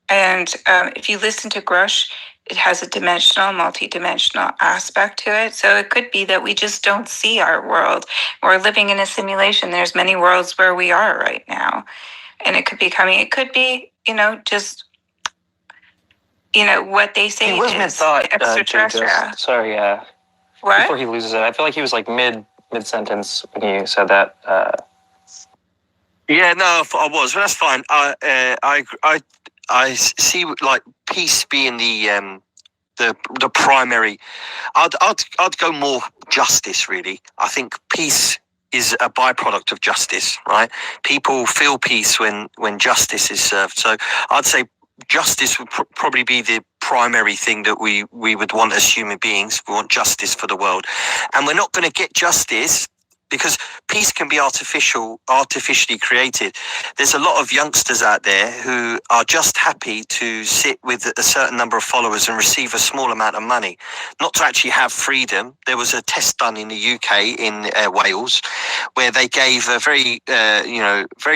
And if you listen to Grush, it has a multi-dimensional aspect to it. So it could be that we just don't see our world. We're living in a simulation. There's many worlds where we are right now. And it could be coming. It could be, just, what they say. He was mid-thought. Extraterrestrial. Sorry. What? Before he loses it, I feel like he was mid-sentence when you said that. Yeah, no, I was, but that's fine. I see peace being the primary. I'd go more justice, really. I think peace is a byproduct of justice, right? People feel peace when justice is served. So I'd say justice would probably be the primary thing that we would want as human beings. We want justice for the world. And we're not going to get justice because peace can be artificially created. There's a lot of youngsters out there who are just happy to sit with a certain number of followers and receive a small amount of money, not to actually have freedom. There was a test done in the UK, in Wales, where they gave a very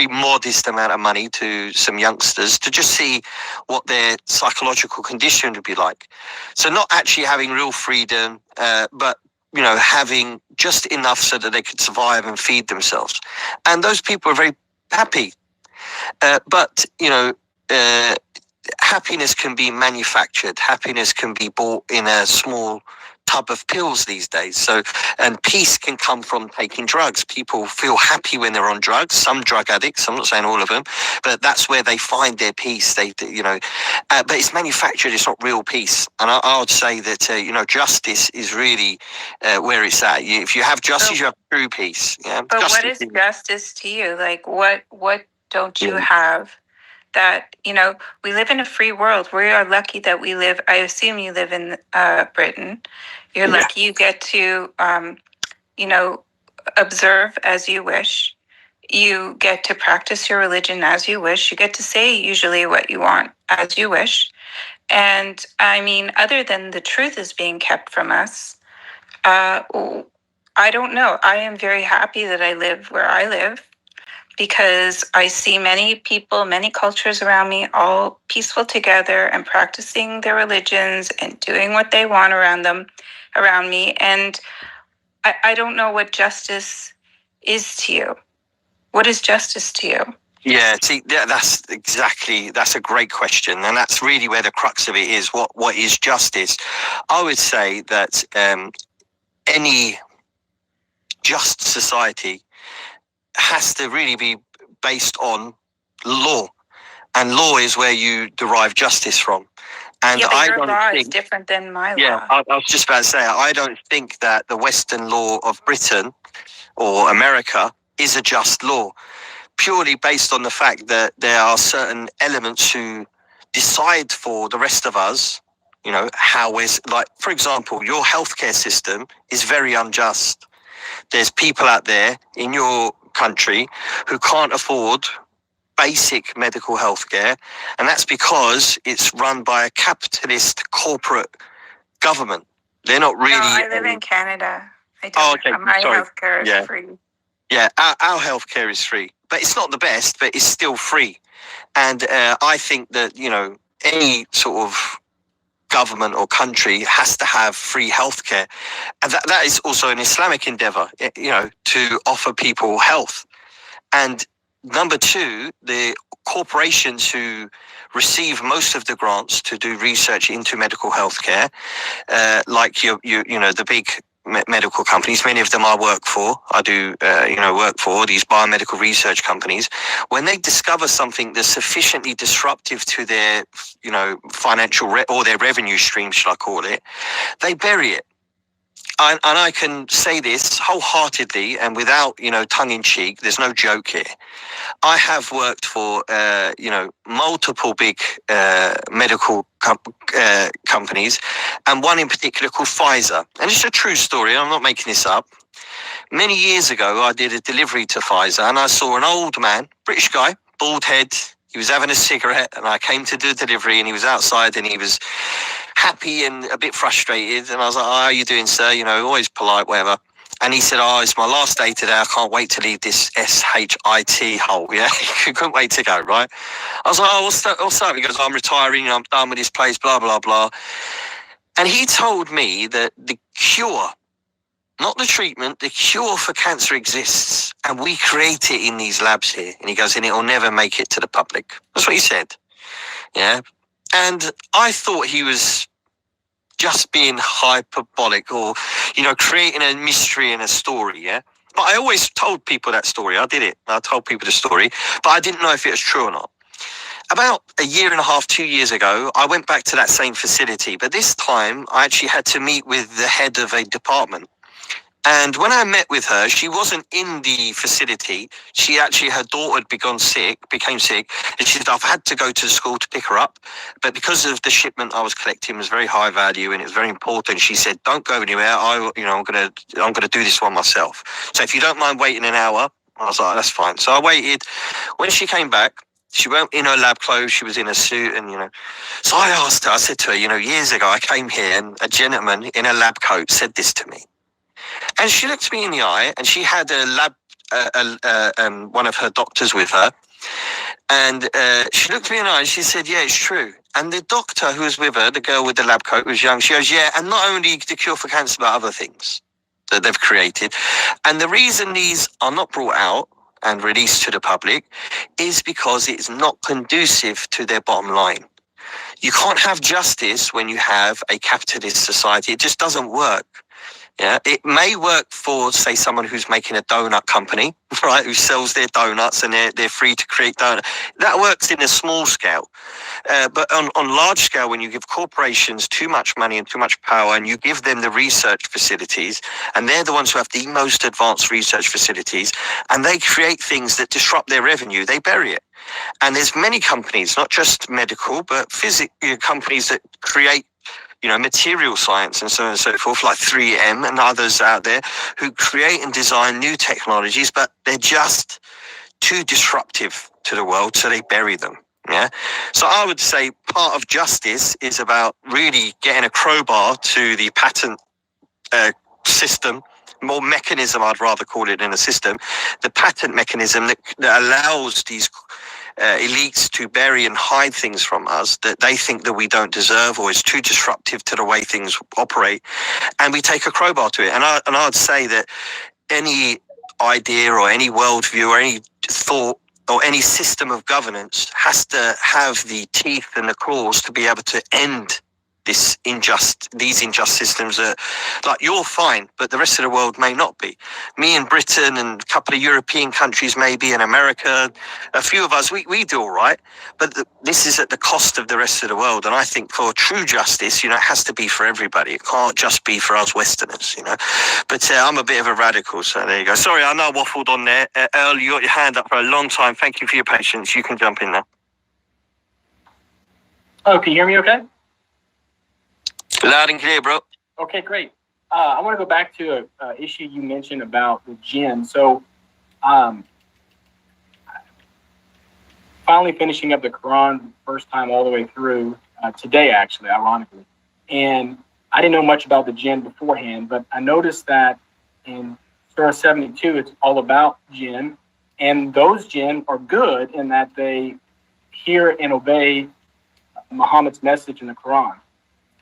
modest amount of money to some youngsters to just see what their psychological condition would be like. So not actually having real freedom, but having just enough so that they could survive and feed themselves. And those people are very happy. But happiness can be manufactured. Happiness can be bought in a small tub of pills these days. So, and peace can come from taking drugs. People feel happy when they're on drugs. Some drug addicts, I'm not saying all of them, but that's where they find their peace. But it's manufactured. It's not real peace. And I would say that justice is really where it's at. If you have justice, you have true peace. Yeah. But justice what is justice to you? Like, what don't you have? That, we live in a free world. We are lucky that we live. I assume you live in Britain. You're lucky you get to, observe as you wish. You get to practice your religion as you wish. You get to say usually what you want as you wish. And I mean, other than the truth is being kept from us, I don't know. I am very happy that I live where I live, because I see many people, many cultures around me, all peaceful together and practicing their religions and doing what they want around me. And I don't know what justice is to you. What is justice to you? Yeah, see, that's a great question. And that's really where the crux of it is. What is justice? I would say that any just society has to really be based on law, and law is where you derive justice from. And your law is different than my law. Yeah, I was just about to say, I don't think that the Western law of Britain or America is a just law, purely based on the fact that there are certain elements who decide for the rest of us, how is, like, for example, your healthcare system is very unjust. There's people out there in your country who can't afford basic medical health care, and that's because it's run by a capitalist corporate government. They're not really... No, I live in Canada. My healthcare is free. Yeah, our healthcare is free, but it's not the best, but it's still free. And I think that, any sort of government or country has to have free healthcare. And that is also an Islamic endeavour, to offer people health. And number two, the corporations who receive most of the grants to do research into medical healthcare, like the big medical companies, many of them I work for. I do, work for these biomedical research companies. When they discover something that's sufficiently disruptive to their, financial or their revenue stream, should I call it, they bury it. And I can say this wholeheartedly and without, tongue in cheek. There's no joke here. I have worked for, multiple big medical companies, and one in particular called Pfizer. And it's a true story. I'm not making this up. Many years ago, I did a delivery to Pfizer, and I saw an old man, British guy, bald head. He was having a cigarette, and I came to do the delivery, and he was outside, and he was happy and a bit frustrated. And I was like, "How are you doing, sir? Always polite, whatever." And he said, "Oh, it's my last day today. I can't wait to leave this SHIT hole." Yeah, he couldn't wait to go, right? I was like, "Oh, what's up?" He goes, "I'm retiring. I'm done with this place, blah, blah, blah." And he told me that the cure, not the treatment, the cure for cancer exists. And we create it in these labs here. And he goes, and it'll never make it to the public. That's what he said. Yeah. And I thought he was just being hyperbolic or, creating a mystery and a story, yeah? But I always told people that story. I did it. I told people the story, but I didn't know if it was true or not. About a year and a half, 2 years ago, I went back to that same facility, but this time I actually had to meet with the head of a department. And when I met with her, she wasn't in the facility. Her daughter had became sick, and she said, "I've had to go to the school to pick her up. But because of the shipment I was collecting was very high value and it was very important," she said, "Don't go anywhere. I'm gonna do this one myself. So if you don't mind waiting an hour." I was like, "That's fine." So I waited. When she came back, she went in her lab clothes. She was in a suit, and So I asked her. I said to her, years ago I came here and a gentleman in a lab coat said this to me. And she looked me in the eye, and she had one of her doctors with her. And she looked me in the eye and she said, "Yeah, it's true." And the doctor who was with her, the girl with the lab coat, was young. She goes, "Yeah, and not only the cure for cancer, but other things that they've created. And the reason these are not brought out and released to the public is because it's not conducive to their bottom line." You can't have justice when you have a capitalist society. It just doesn't work. Yeah, it may work for, say, someone who's making a donut company, right, who sells their donuts and they're free to create donuts. That works in a small scale. But on large scale, when you give corporations too much money and too much power and you give them the research facilities, and they're the ones who have the most advanced research facilities, and they create things that disrupt their revenue, they bury it. And there's many companies, not just medical, but companies that create material science and so on and so forth, like 3M and others out there who create and design new technologies, but they're just too disruptive to the world, so they bury them. Yeah. So I would say part of justice is about really getting a crowbar to the patent system, more mechanism, I'd rather call it, in a system, the patent mechanism that allows these elites to bury and hide things from us that they think that we don't deserve or is too disruptive to the way things operate, and we take a crowbar to it. And I'd say that any idea or any worldview or any thought or any system of governance has to have the teeth and the claws to be able to end these unjust systems that, like, you're fine, but the rest of the world may not be. Me and Britain and a couple of European countries maybe, and America, a few of us, we do all right, but this is at the cost of the rest of the world. And I think for true justice, it has to be for everybody. It can't just be for us Westerners, But I'm a bit of a radical, so there you go. Sorry, I know I waffled on there. Earl, you got your hand up for a long time. Thank you for your patience. You can jump in now. Oh, can you hear me okay? Loud and clear, bro. Okay, great. I want to go back to an issue you mentioned about the jinn. So, finally finishing up the Quran first time all the way through today, actually, ironically. And I didn't know much about the jinn beforehand, but I noticed that in Surah 72, it's all about jinn. And those jinn are good in that they hear and obey Muhammad's message in the Quran.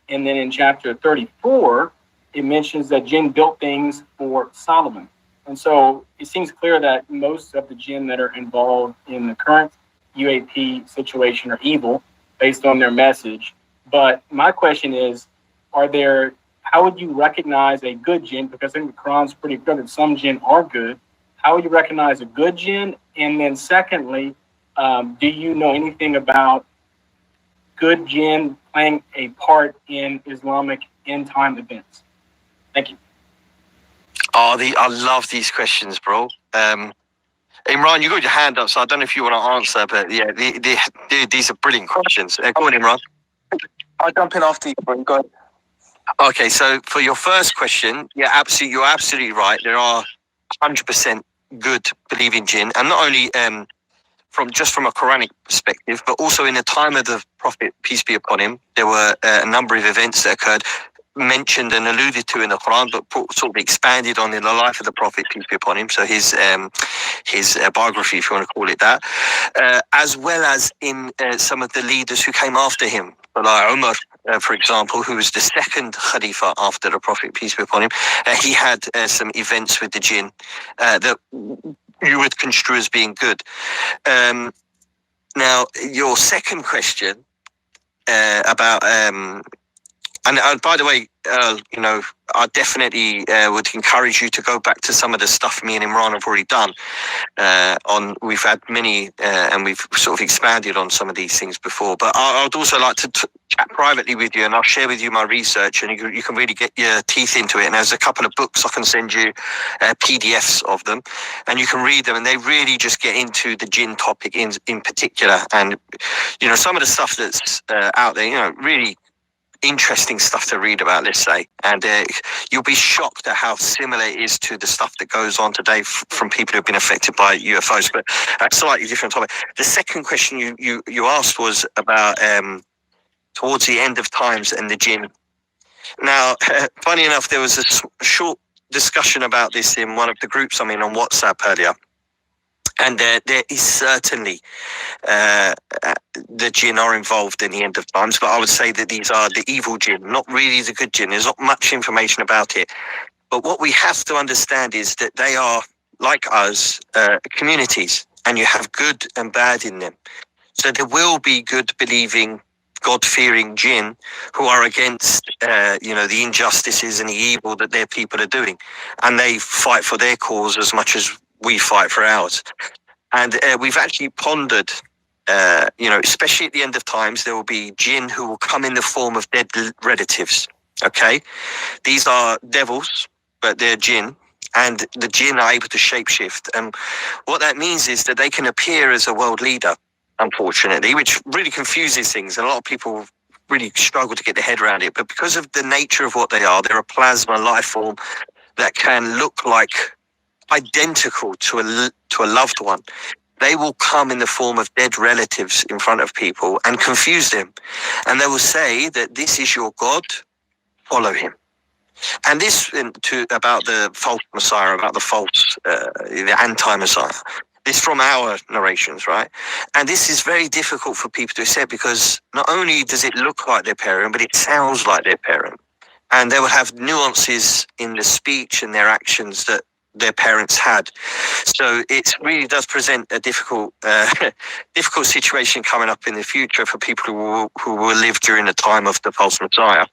And then in chapter 34, it mentions that jinn built things for Solomon. And so it seems clear that most of the jinn that are involved in the current UAP situation are evil based on their message. But my question is, how would you recognize a good jinn? Because I think the Quran's pretty clear that some jinn are good. How would you recognize a good jinn? And then secondly, do you know anything about good jinn playing a part in Islamic end time events? Thank you. I love these questions, bro. Imran, you got your hand up, so I don't know if you want to answer, but yeah, these are brilliant questions. Go on, Imran. I'll jump in after you, bro. Go ahead. Okay, so for your first question, you're absolutely right. There are 100% good believing jinn, and not only from a Quranic perspective, but also in the time of the Prophet, peace be upon him, there were a number of events that occurred, mentioned and alluded to in the Quran, but sort of expanded on in the life of the Prophet, peace be upon him. So his biography, if you want to call it that, as well as in some of the leaders who came after him, like Umar, for example, who was the second Khalifa after the Prophet, peace be upon him. He had some events with the jinn that you would construe as being good. Now, your second question about and by the way, I definitely would encourage you to go back to some of the stuff me and Imran have already done. We've had many, and we've sort of expanded on some of these things before. But I'd also like to chat privately with you, and I'll share with you my research, and you can really get your teeth into it. And there's a couple of books I can send you, PDFs of them, and you can read them. And they really just get into the jinn topic in particular, and some of the stuff that's out there, really interesting stuff to read about, let's say, and you'll be shocked at how similar it is to the stuff that goes on today from people who've been affected by UFOs, but a slightly different topic. The second question you asked was about towards the end of times and the jinn. Now, funny enough, there was a short discussion about this in one of the groups I'm in on WhatsApp earlier. And there is certainly the jinn are involved in the end of times, but I would say that these are the evil jinn, not really the good jinn. There's not much information about it. But what we have to understand is that they are, like us, communities, and you have good and bad in them. So there will be good believing God-fearing jinn who are against, the injustices and the evil that their people are doing. And they fight for their cause as much as we fight for ours. And we've actually pondered, especially at the end of times, there will be jinn who will come in the form of dead relatives. Okay? These are devils, but they're jinn. And the jinn are able to shapeshift. And what that means is that they can appear as a world leader, unfortunately, which really confuses things. And a lot of people really struggle to get their head around it. But because of the nature of what they are, they're a plasma life form that can look like identical to a loved one. They will come in the form of dead relatives in front of people and confuse them. And they will say that this is your God, follow him. And this about the false Messiah, about the anti-Messiah. This from our narrations, right? And this is very difficult for people to accept because not only does it look like their parent, but it sounds like their parent. And they will have nuances in the speech and their actions that their parents had. So it really does present a difficult situation coming up in the future for people who will live during the time of the false Messiah.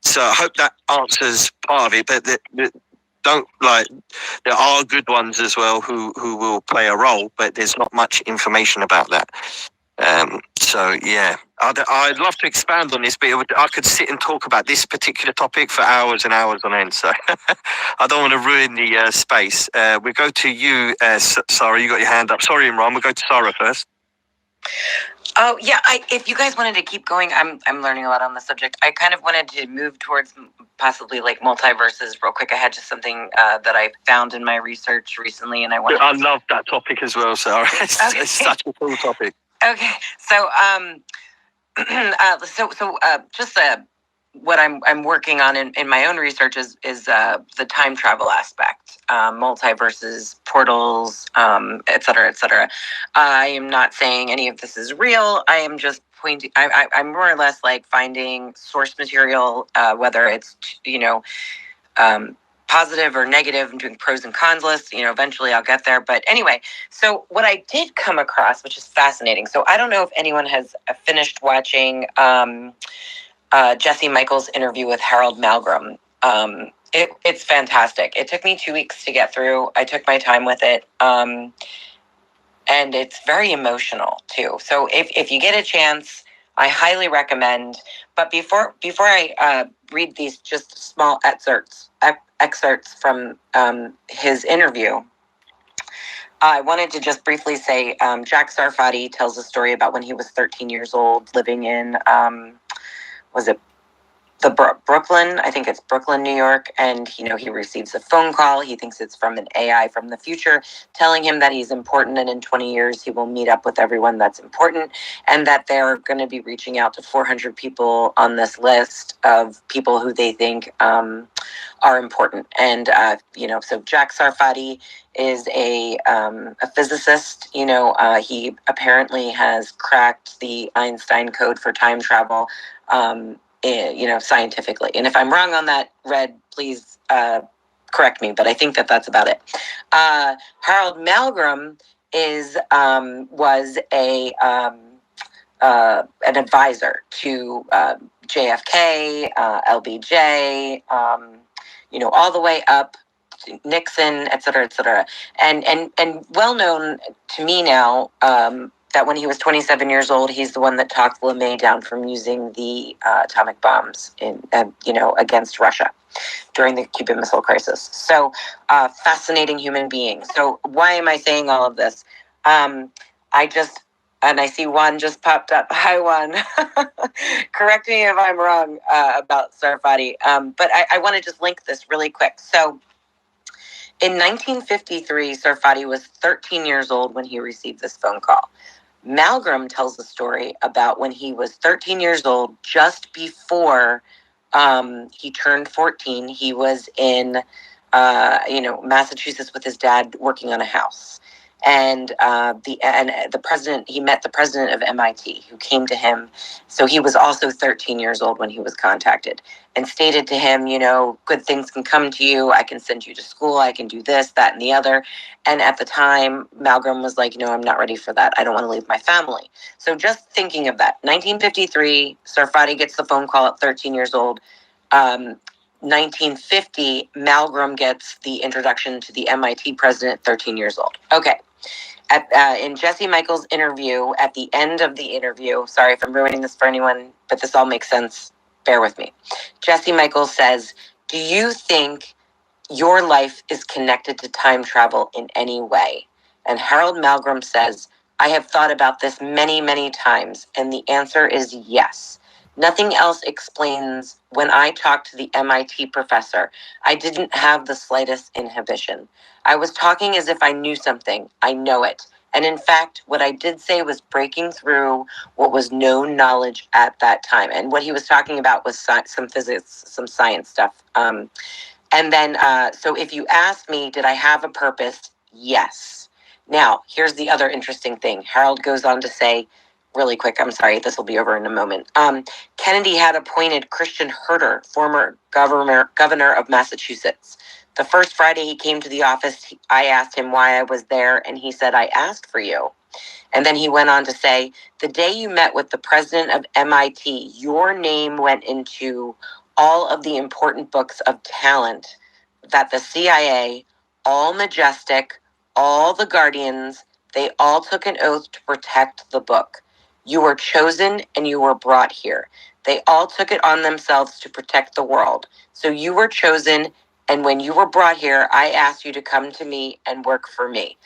So I hope that answers part of it, but there are good ones as well who will play a role, but there's not much information about that. So yeah, I'd love to expand on this, but I could sit and talk about this particular topic for hours and hours on end. So I don't want to ruin the space. We go to you, Sarah. You got your hand up. Sorry, Imran. We'll go to Sarah first. Oh yeah, if you guys wanted to keep going, I'm learning a lot on the subject. I kind of wanted to move towards possibly like multiverses real quick. I had just something that I found in my research recently, and I love that topic as well, Sarah. It's such a cool topic. Okay, so just what I'm working on in my own research is the time travel aspect, multiverses, portals, et cetera, et cetera. I am not saying any of this is real. I am just pointing. I'm more or less like finding source material, whether it's positive or negative. I'm doing pros and cons lists. Eventually I'll get there. But anyway, so what I did come across, which is fascinating. So I don't know if anyone has finished watching Jesse Michaels' interview with Harold Malgrim. It's fantastic. It took me 2 weeks to get through. I took my time with it. And it's very emotional too. So if you get a chance, I highly recommend. But before I read these just small excerpts from his interview, I wanted to just briefly say Jack Sarfati tells a story about when he was 13 years old, living in was it Brooklyn? I think it's Brooklyn, New York. And, he receives a phone call. He thinks it's from an AI from the future telling him that he's important. And in 20 years, he will meet up with everyone that's important. And that they're going to be reaching out to 400 people on this list of people who they think are important. And, so Jack Sarfati is a physicist. He apparently has cracked the Einstein code for time travel. Scientifically. And if I'm wrong on that, Red, please correct me, but I think that's about it. Harold Malgrim was an advisor to JFK, LBJ, all the way up to Nixon, et cetera, and well known to me now. That when he was 27 years old, he's the one that talked LeMay down from using the atomic bombs against Russia during the Cuban Missile Crisis. So, fascinating human being. So, why am I saying all of this? I see Juan just popped up. Hi, Juan. Correct me if I'm wrong about Sarfati. But I want to just link this really quick. So, in 1953, Sarfati was 13 years old when he received this phone call. Malgrim tells the story about when he was 13 years old, just before he turned 14. He was in, Massachusetts with his dad working on a house. and the president, he met the president of MIT, who came to him. So he was also 13 years old when he was contacted, and stated to him, you know, good things can come to you. I can send you to school. I can do this, that, and the other. And at the time, Malcolm was like, no, I'm not ready for that. I don't want to leave my family. So just thinking of that, 1953, Sarfati gets the phone call at 13 years old. 1950, Malcolm gets the introduction to the MIT president at 13 years old. Okay. In Jesse Michaels' interview, at the end of the interview, sorry if I'm ruining this for anyone, but this all makes sense. Bear with me. Jesse Michaels says, do you think your life is connected to time travel in any way? And Harold Malcolm says, I have thought about this many, many times, and the answer is yes. Nothing else explains when I talked to the MIT professor. I didn't have the slightest inhibition. I was talking as if I knew something. I know it. And in fact, what I did say was breaking through what was known knowledge at that time. And what he was talking about was some physics, some science stuff. And then, so if you ask me, did I have a purpose? Yes. Now, here's the other interesting thing. Harold goes on to say, really quick, I'm sorry, this will be over in a moment. Kennedy had appointed Christian Herter, former governor of Massachusetts. The first Friday he came to the office, I asked him why I was there, and he said, I asked for you. And then he went on to say, the day you met with the president of MIT, your name went into all of the important books of talent that the CIA, all Majestic, all the Guardians, they all took an oath to protect the book. You were chosen and you were brought here. They all took it on themselves to protect the world. So you were chosen, and when you were brought here, I asked you to come to me and work for me.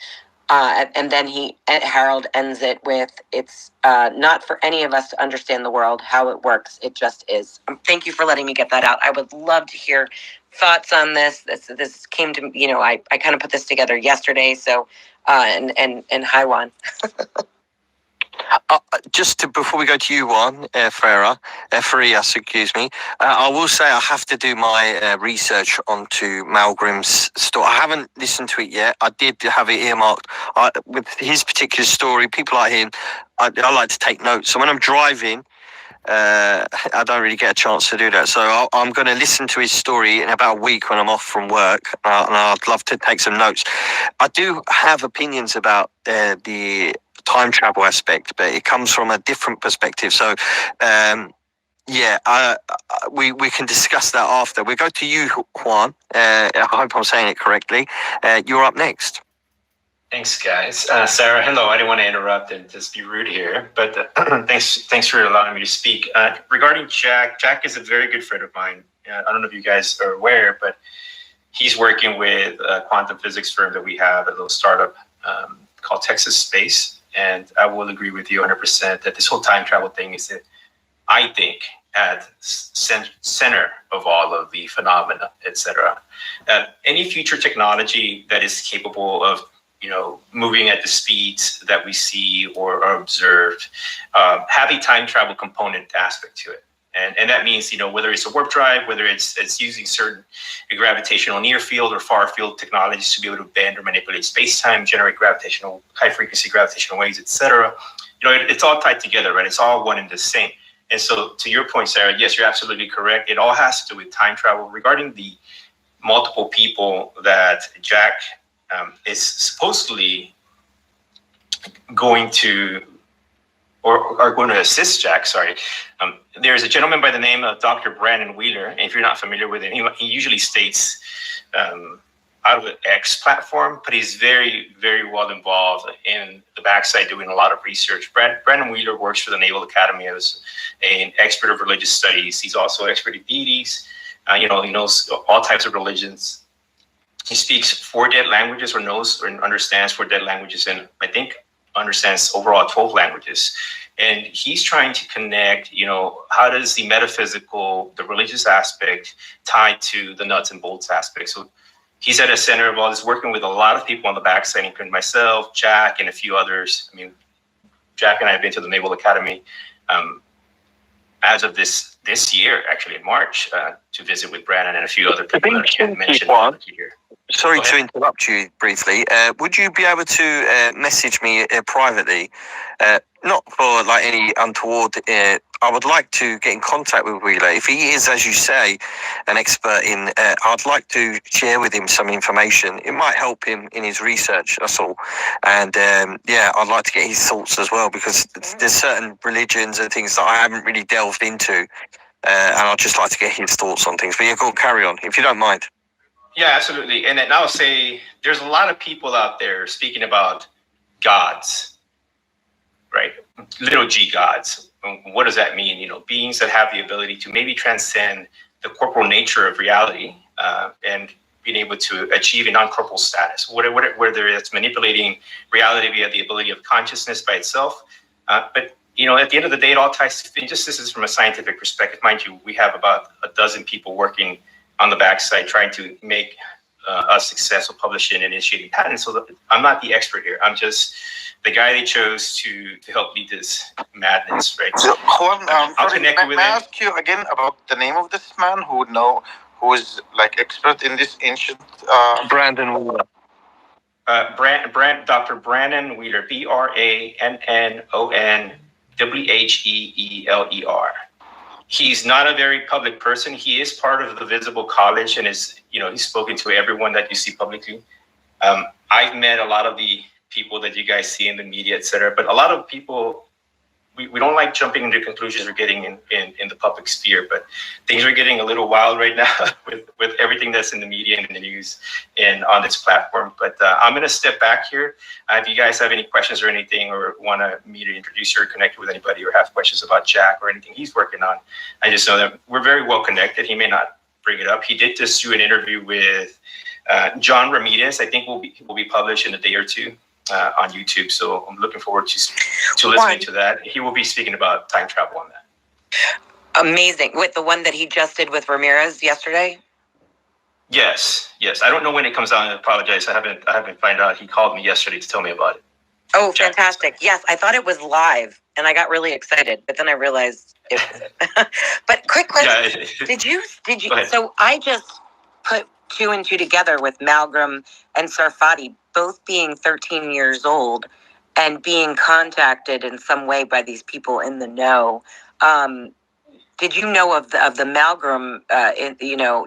And then Harold ends it with, it's not for any of us to understand the world, how it works. It just is. Thank you for letting me get that out. I would love to hear thoughts on this. This came to, you know, I kind of put this together yesterday. So, and hi, Juan. Before we go to you, Juan, Farias, excuse me, I will say I have to do my research onto Malcolm's story. I haven't listened to it yet. I did have it earmarked. With his particular story, people like him, I like to take notes. So when I'm driving, I don't really get a chance to do that. So I'm going to listen to his story in about a week when I'm off from work, and I'd love to take some notes. I do have opinions about the time travel aspect, but it comes from a different perspective. So, we can discuss that after. We go to you, Juan. I hope I'm saying it correctly. You're up next. Thanks, guys. Sarah, hello. I didn't want to interrupt and just be rude here, but thanks for allowing me to speak. Regarding Jack is a very good friend of mine. I don't know if you guys are aware, but he's working with a quantum physics firm that we have, a little startup called Texas Space. And I will agree with you 100% that this whole time travel thing is, I think, at center of all of the phenomena, etc. Any future technology that is capable of, you know, moving at the speeds that we see or are observed, have a time travel component aspect to it. And that means, you know, whether it's a warp drive, whether it's using certain gravitational near field or far field technologies to be able to bend or manipulate space-time, generate high frequency gravitational waves, etc. You know, it's all tied together, right? It's all one and the same. And so to your point, Sarah, yes, you're absolutely correct. It all has to do with time travel. Regarding the multiple people that Jack is supposedly going to, or are going to assist Jack, sorry. There's a gentleman by the name of Dr. Brandon Wheeler. And if you're not familiar with him, he usually states out of the X platform, but he's very, very well involved in the backside doing a lot of research. Brandon Wheeler works for the Naval Academy as an expert of religious studies. He's also an expert in deities. He knows all types of religions. He speaks 4 dead languages, or knows or understands 4 dead languages, and I think understands overall 12 languages. And he's trying to connect, you know, how does the metaphysical, the religious aspect tie to the nuts and bolts aspect? So he's at the center of all this, working with a lot of people on the backside, including myself, Jack, and a few others. I mean, Jack and I have been to the Naval Academy as of this year, actually in March, to visit with Brandon and a few other people that I can't mention here. Sorry to interrupt you briefly. Would you be able to message me privately? Not for like any untoward. I would like to get in contact with Wheeler. If he is, as you say, an expert in, I'd like to share with him some information. It might help him in his research. That's all. And yeah, I'd like to get his thoughts as well, because there's certain religions and things that I haven't really delved into, and I'd just like to get his thoughts on things. But yeah, go on, carry on if you don't mind. Yeah, absolutely. And then I'll say there's a lot of people out there speaking about gods, right? Little g gods. What does that mean? You know, beings that have the ability to maybe transcend the corporal nature of reality and being able to achieve a non-corporal status, whether it's manipulating reality via the ability of consciousness by itself. But, you know, at the end of the day, it all ties to, just this is from a scientific perspective. Mind you, we have about a dozen people working on the backside trying to make us successful publishing and initiating patents. So I'm not the expert here. I'm just the guy they chose to help lead this madness, right? So, Juan, I'll connect you with may I him. ask you again about the name of this man who is like expert in this ancient? Brandon Wheeler. Dr. Brandon Wheeler, BrandonWheeler. He's not a very public person. He is part of the Visible College and is, you know, he's spoken to everyone that you see publicly. I've met a lot of the people that you guys see in the media, et cetera, but a lot of people, we don't like jumping into conclusions we're getting in the public sphere, but things are getting a little wild right now with everything that's in the media and in the news and on this platform. But I'm going to step back here. If you guys have any questions or anything, or want me to introduce you or connect with anybody, or have questions about Jack or anything he's working on, I just know that we're very well connected. He may not bring it up. He did just do an interview with John Ramirez. I think will be published in a day or two on YouTube. So I'm looking forward to listening to that. He will be speaking about time travel on that. Amazing. With the one that he just did with Ramirez yesterday? Yes. I don't know when it comes out. I apologize. I haven't found out. He called me yesterday to tell me about it. Oh, fantastic. Yes, I thought it was live and I got really excited, but then I realized it was. But quick question. Yeah. Did you, so I just put two and two together with Malgram and Sarfati both being 13 years old and being contacted in some way by these people in the know. Did you know of the Malgram,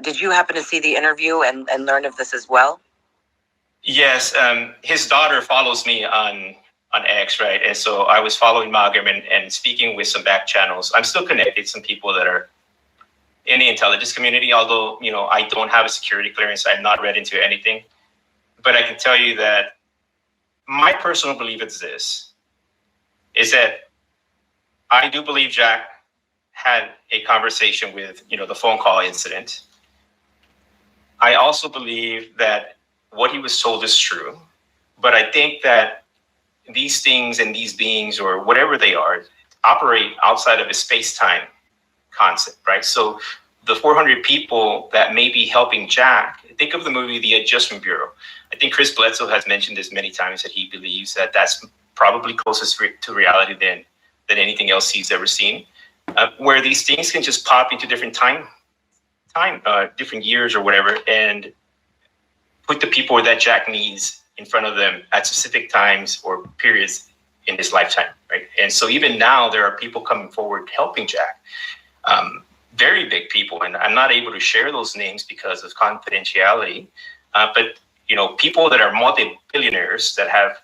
did you happen to see the interview and learn of this as well? Yes, his daughter follows me on X, right? And so I was following Malgram and speaking with some back channels. I'm still connected to some people that are in the intelligence community, although, you know, I don't have a security clearance. I'm not read into anything. But I can tell you that my personal belief is this, is that I do believe Jack had a conversation with, you know, the phone call incident. I also believe that what he was told is true, but I think that these things and these beings, or whatever they are, operate outside of a space-time concept, right? So the 400 people that may be helping Jack, think of the movie The Adjustment Bureau. I think Chris Bledsoe has mentioned this many times, that he believes that that's probably closest to reality than anything else he's ever seen, where these things can just pop into different different years or whatever, and put the people that Jack needs in front of them at specific times or periods in his lifetime, right? And so even now there are people coming forward helping Jack, very big people, and I'm not able to share those names because of confidentiality, but you know, people that are multi-billionaires that have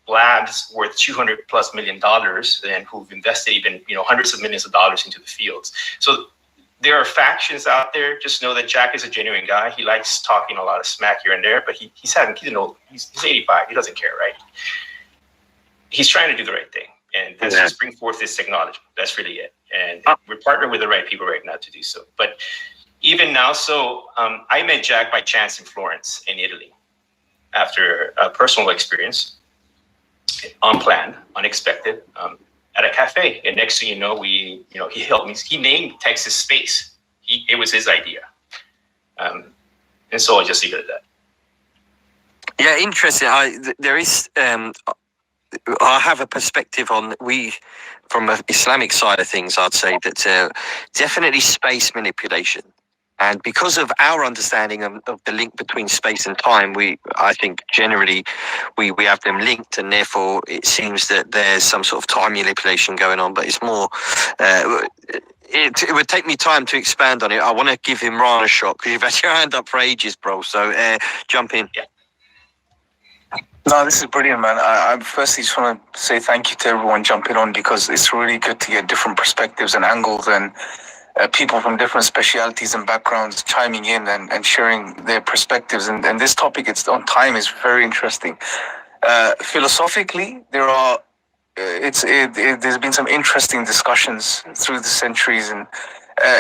labs worth $200+ million and who've invested even, you know, hundreds of millions of dollars into the fields. So there are factions out there. Just know that Jack is a genuine guy. He likes talking a lot of smack here and there, but he's 85. He doesn't care, right? He's trying to do the right thing, and that's just bring forth this technology. That's really it. And we're partnered with the right people right now to do so. But even now, I met Jack by chance in Florence, in Italy, after a personal experience, unplanned, unexpected, at a cafe. And next thing you know, he helped me. He named Texas Space. It was his idea. And so I just leave it at that. Yeah, interesting. I have a perspective on from an Islamic side of things. I'd say that definitely space manipulation And because of our understanding of the link between space and time, I think generally we have them linked, and therefore it seems that there's some sort of time manipulation going on. But it's more, it would take me time to expand on it. I want to give Imran a shot because you've had your hand up for ages, bro. So jump in. Yeah. No, this is brilliant, man. I firstly just want to say thank you to everyone jumping on, because it's really good to get different perspectives and angles, and people from different specialities and backgrounds chiming in and sharing their perspectives. And this topic, it's on time, is very interesting. Philosophically, there's been some interesting discussions through the centuries, and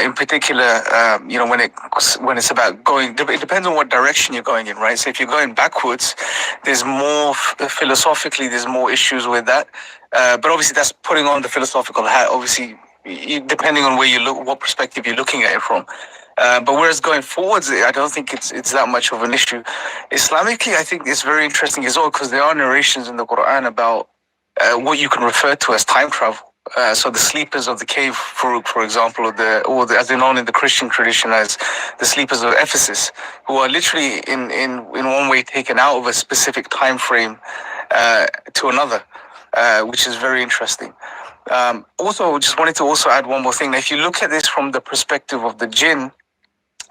in particular, when it's about going, it depends on what direction you're going in, right? So if you're going backwards, there's more philosophically, there's more issues with that. But obviously, that's putting on the philosophical hat. Obviously, depending on where you look, what perspective you're looking at it from. But whereas going forwards, I don't think it's that much of an issue. Islamically, I think it's very interesting as well, because there are narrations in the Quran about what you can refer to as time travel. So the sleepers of the cave, Faruq, for example, or as they're known in the Christian tradition as the sleepers of Ephesus, who are literally in one way taken out of a specific time frame to another, which is very interesting. Also, just wanted to also add one more thing. If you look at this from the perspective of the jinn,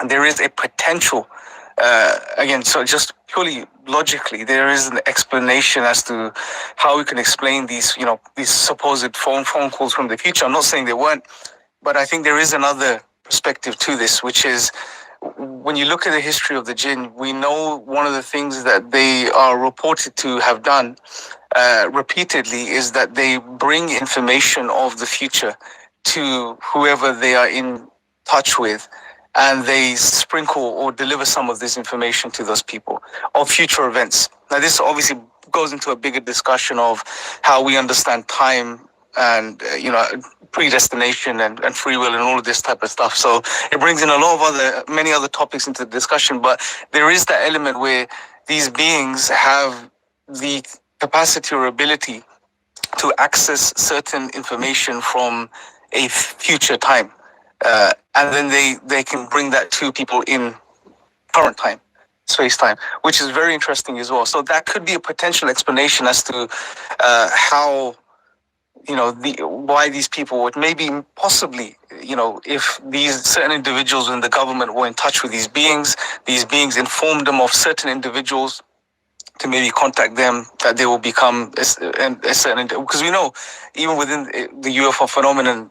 there is a potential, again, so just purely logically, there is an explanation as to how we can explain these supposed phone calls from the future. I'm not saying they weren't, but I think there is another perspective to this, which is when you look at the history of the jinn, we know one of the things that they are reported to have done repeatedly is that they bring information of the future to whoever they are in touch with, and they sprinkle or deliver some of this information to those people of future events. Now, this obviously goes into a bigger discussion of how we understand time and predestination and free will and all of this type of stuff. So it brings in many other topics into the discussion. But there is that element where these beings have the capacity or ability to access certain information from a future time. And then they can bring that to people in current time, space-time, which is very interesting as well. So that could be a potential explanation as to how, why these people would maybe possibly, if these certain individuals in the government were in touch with these beings informed them of certain individuals to maybe contact them, that they will become a certain, because we know even within the UFO phenomenon,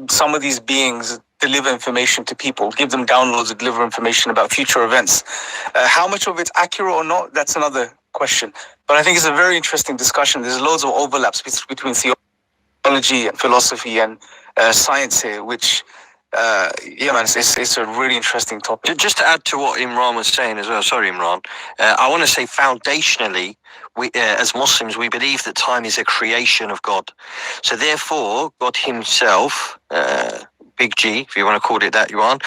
some of these beings deliver information to people, give them downloads, deliver information about future events. How much of it's accurate or not, that's another question. But I think it's a very interesting discussion. There's loads of overlaps between theology and philosophy and science here, which, it's a really interesting topic. Just to add to what Imran was saying as well, sorry, Imran, I want to say foundationally, we, as Muslims, we believe that time is a creation of God. So therefore, God himself, big G, if you want to call it that, Yuan,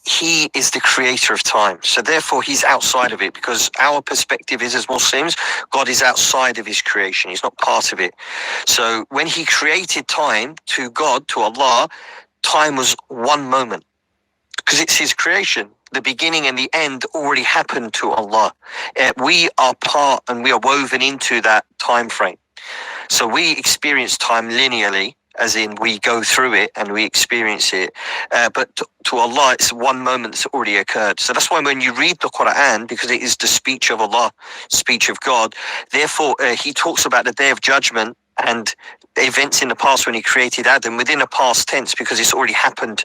he is the creator of time. So therefore, he's outside of it, because our perspective is, as Muslims, God is outside of his creation. He's not part of it. So when he created time, to God, to Allah, time was one moment, because it's his creation. The beginning and the end already happened to Allah. We are part and we are woven into that time frame. So we experience time linearly, as in we go through it and we experience it. But to Allah, it's one moment that's already occurred. So that's why when you read the Quran, because it is the speech of Allah, speech of God, therefore he talks about the Day of Judgment and events in the past when he created Adam within a past tense, because it's already happened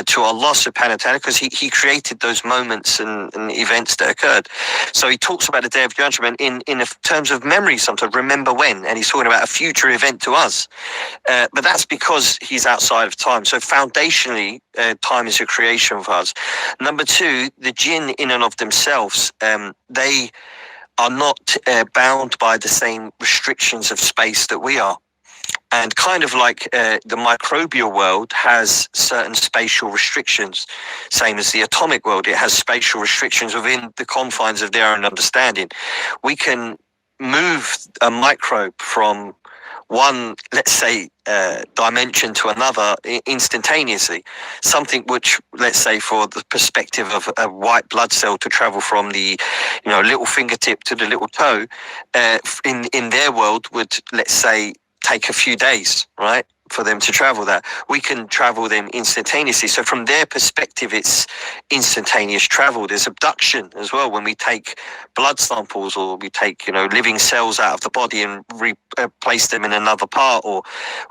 to Allah subhanahu wa ta'ala, because he created those moments and events that occurred. So he talks about the Day of Judgment in terms of memory sometimes, remember when, and he's talking about a future event to us. But that's because he's outside of time. So foundationally, time is a creation of us. Number two, the jinn in and of themselves, they are not bound by the same restrictions of space that we are. And kind of like the microbial world has certain spatial restrictions, same as the atomic world, it has spatial restrictions within the confines of their own understanding. We can move a microbe from one, let's say, dimension to another instantaneously. Something which, let's say, for the perspective of a white blood cell to travel from the, little fingertip to the little toe, in their world would, let's say, take a few days, right, for them to travel that. We can travel them instantaneously. So from their perspective, it's instantaneous travel. There's abduction as well when we take blood samples, or we take, living cells out of the body and replace them in another part, or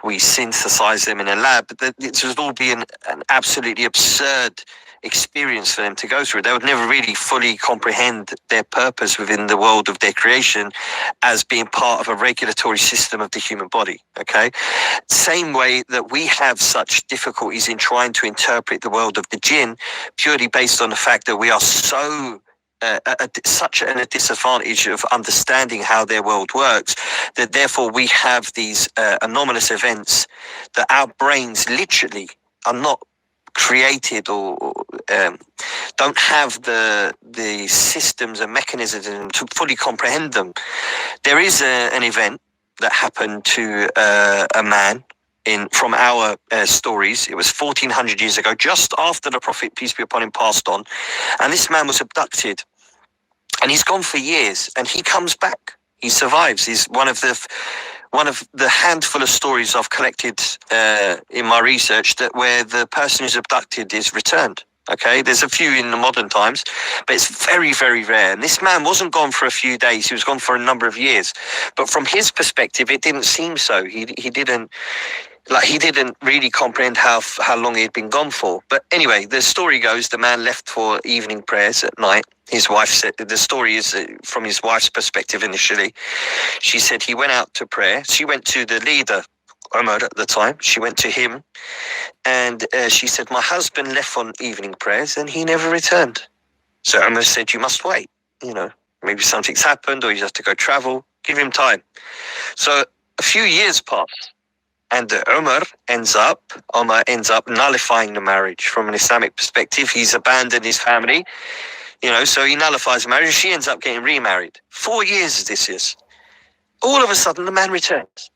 we synthesize them in a lab. It would all be an absolutely absurd experience for them to go through. They would never really fully comprehend their purpose within the world of their creation as being part of a regulatory system of the human body. Okay, same way that we have such difficulties in trying to interpret the world of the jinn, purely based on the fact that we are so such a disadvantage of understanding how their world works, that therefore we have these anomalous events that our brains literally are not created or don't have the systems and mechanisms to fully comprehend them. There is an event that happened to a man from our stories. It was 1400 years ago, just after the Prophet, peace be upon him, passed on, and this man was abducted, and he's gone for years, and he comes back. He survives. He's one of the handful of stories I've collected in my research where the person who's abducted is returned. Okay, there's a few in the modern times, but it's very, very rare. And this man wasn't gone for a few days; he was gone for a number of years. But from his perspective, it didn't seem so. He didn't really comprehend how long he had been gone for. But anyway, the story goes: the man left for evening prayers at night. His wife said, the story is from his wife's perspective initially. She said he went out to prayer. She went to the leader, Umar at the time. She went to him, and she said, my husband left on evening prayers and he never returned. So Umar said, you must wait. Maybe something's happened, or you have to go travel. Give him time. So a few years passed, and Umar ends up nullifying the marriage from an Islamic perspective. He's abandoned his family. So he nullifies the marriage. She ends up getting remarried. 4 years this is. All of a sudden, the man returns.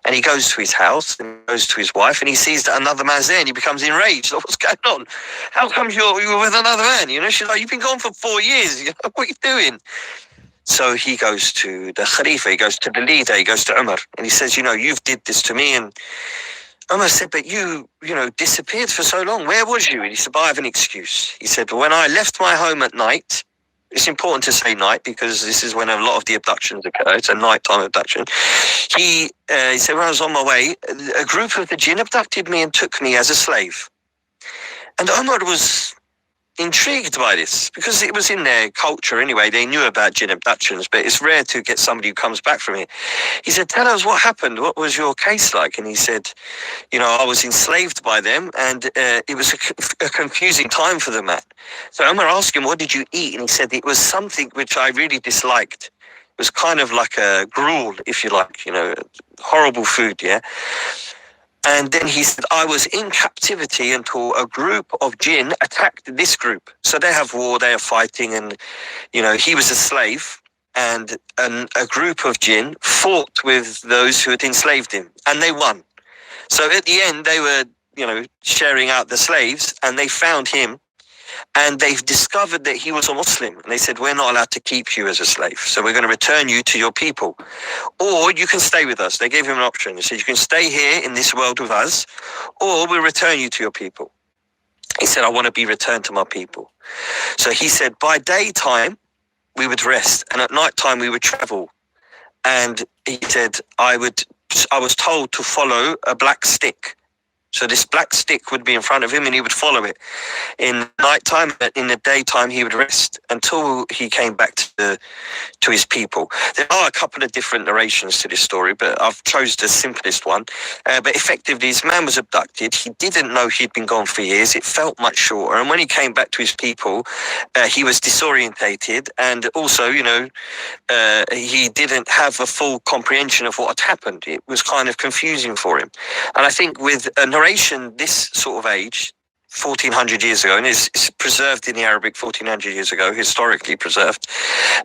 And he goes to his house, and goes to his wife, and he sees that another man's there, and he becomes enraged. What's going on? How come you're with another man? She's like, you've been gone for 4 years. What are you doing? So he goes to the Khalifa, he goes to the leader, he goes to Umar, and he says, you've did this to me. And Umar said, but you disappeared for so long. Where was you? And he said, I have an excuse. He said, when I left my home at night, it's important to say night because this is when a lot of the abductions occur. It's a nighttime abduction. He said, when I was on my way, a group of the jinn abducted me and took me as a slave. And Umar was intrigued by this because it was in their culture anyway. They knew about jinn abductions, but it's rare to get somebody who comes back from it. He said, tell us what happened. What was your case like? And he said, I was enslaved by them, and it was a confusing time for the man. So Umar asked him, what did you eat? And he said, it was something which I really disliked. It was kind of like a gruel, if you like, horrible food, yeah? And then he said, I was in captivity until a group of jinn attacked this group. So they have war, they are fighting, and, he was a slave, and a group of jinn fought with those who had enslaved him, and they won. So at the end, they were, sharing out the slaves, and they found him, and they've discovered that he was a Muslim. And they said, we're not allowed to keep you as a slave, so we're going to return you to your people. Or you can stay with us. They gave him an option. They said, you can stay here in this world with us, or we'll return you to your people. He said, I want to be returned to my people. So he said, by daytime, we would rest, and at nighttime, we would travel. And he said, I was told to follow a black stick. So this black stick would be in front of him, and he would follow it. In nighttime, but in the daytime, he would rest until he came back to his people. There are a couple of different narrations to this story, but I've chose the simplest one. But effectively, this man was abducted. He didn't know he'd been gone for years. It felt much shorter. And when he came back to his people, he was disorientated. And also, he didn't have a full comprehension of what had happened. It was kind of confusing for him. And I think with a narration this sort of age, 1400 years ago, and it's preserved in the Arabic 1400 years ago, historically preserved,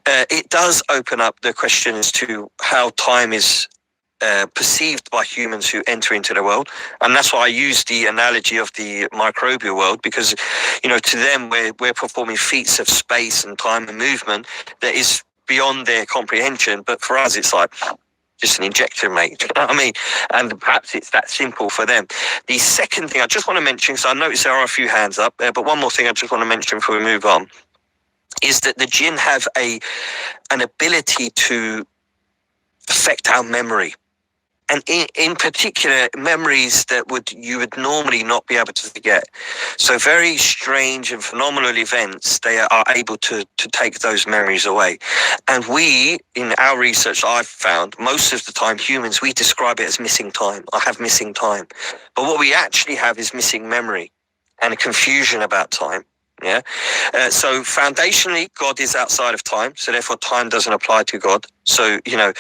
it does open up the question as to how time is perceived by humans who enter into the world. And that's why I use the analogy of the microbial world, because, you know, to them, we're performing feats of space and time and movement that is beyond their comprehension. But for us, it's like just an injector, mate. You know what I mean? And perhaps it's that simple for them. The second thing I just want to mention, because I noticed there are a few hands up, but one more thing I just want to mention before we move on, is that the jinn have an ability to affect our memory. And in particular, memories that you would normally not be able to forget. So very strange and phenomenal events, they are able to take those memories away. And we, in our research, I've found, most of the time, humans, we describe it as missing time. I have missing time. But what we actually have is missing memory and a confusion about time. Yeah. So foundationally, God is outside of time. So therefore, time doesn't apply to God. So, you know,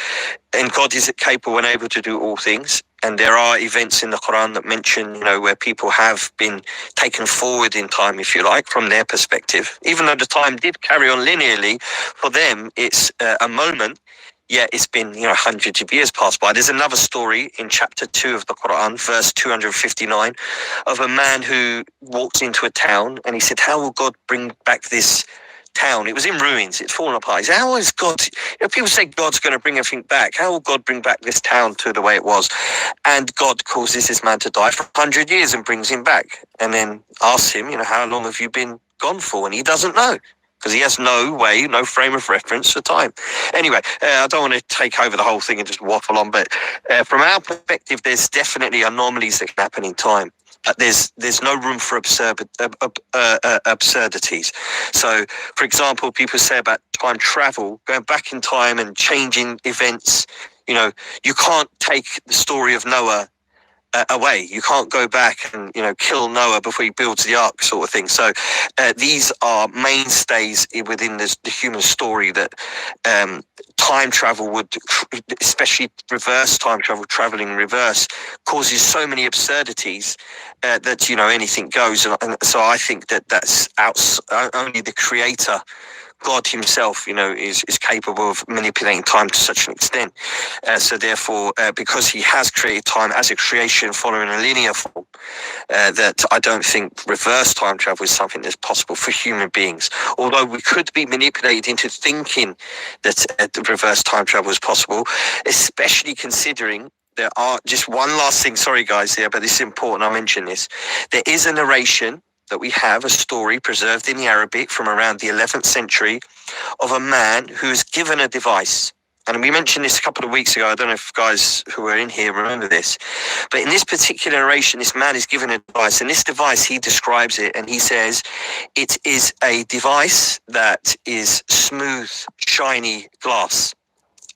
and God is capable and able to do all things. And there are events in the Quran that mention, you know, where people have been taken forward in time, if you like, from their perspective. Even though the time did carry on linearly, for them, it's a moment. Yeah, it's been, you know, hundreds of years passed by. There's another story in chapter 2 of the Quran, verse 259, of a man who walked into a town and he said, how will God bring back this town? It was in ruins. It's fallen apart. He said, how is God, you know, people say God's going to bring everything back. How will God bring back this town to the way it was? And God causes this man to die for 100 years and brings him back. And then asks him, you know, how long have you been gone for? And he doesn't know, because he has no frame of reference for time. Anyway, I don't want to take over the whole thing and just waffle on, but from our perspective, there's definitely anomalies that can happen in time. But there's no room for absurdities. So, for example, people say about time travel, going back in time and changing events. You know, you can't take the story of Noah away. You can't go back and, you know, kill Noah before he builds the ark, sort of thing. So these are mainstays within the human story, that time travel would, especially reverse time travel, traveling in reverse, causes so many absurdities that, you know, anything goes. And so I think that's only the creator, God himself, you know, is capable of manipulating time to such an extent. So therefore, because he has created time as a creation following a linear form, that I don't think reverse time travel is something that's possible for human beings. Although we could be manipulated into thinking that reverse time travel is possible, especially considering there are, just one last thing, sorry guys here, but this is important, I'll mention this. There is a narration that we have, a story preserved in the Arabic from around the 11th century of a man who is given a device. And we mentioned this a couple of weeks ago. I don't know if guys who were in here remember this. But in this particular narration, this man is given a device. And this device, he describes it and he says, it is a device that is smooth, shiny glass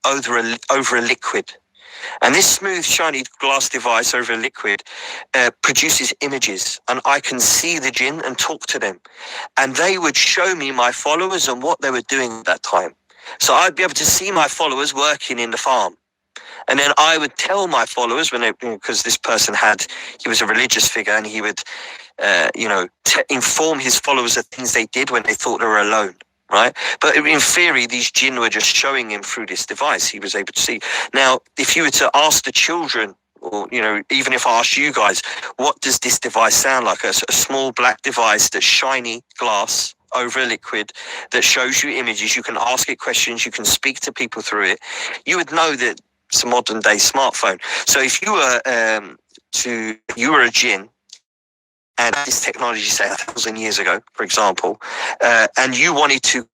over a liquid. And this smooth, shiny glass device over a liquid produces images, and I can see the jinn and talk to them. And they would show me my followers and what they were doing at that time. So I'd be able to see my followers working in the farm. And then I would tell my followers, because this person he was a religious figure, and he would, inform his followers of things they did when they thought they were alone. Right. But in theory, these jinn were just showing him through this device. He was able to see. Now, if you were to ask the children, or, you know, even if I asked you guys, what does this device sound like? A small black device that's shiny glass over a liquid that shows you images. You can ask it questions. You can speak to people through it. You would know that it's a modern day smartphone. So if you were a jinn, and this technology, say 1,000 years ago, for example, and you wanted to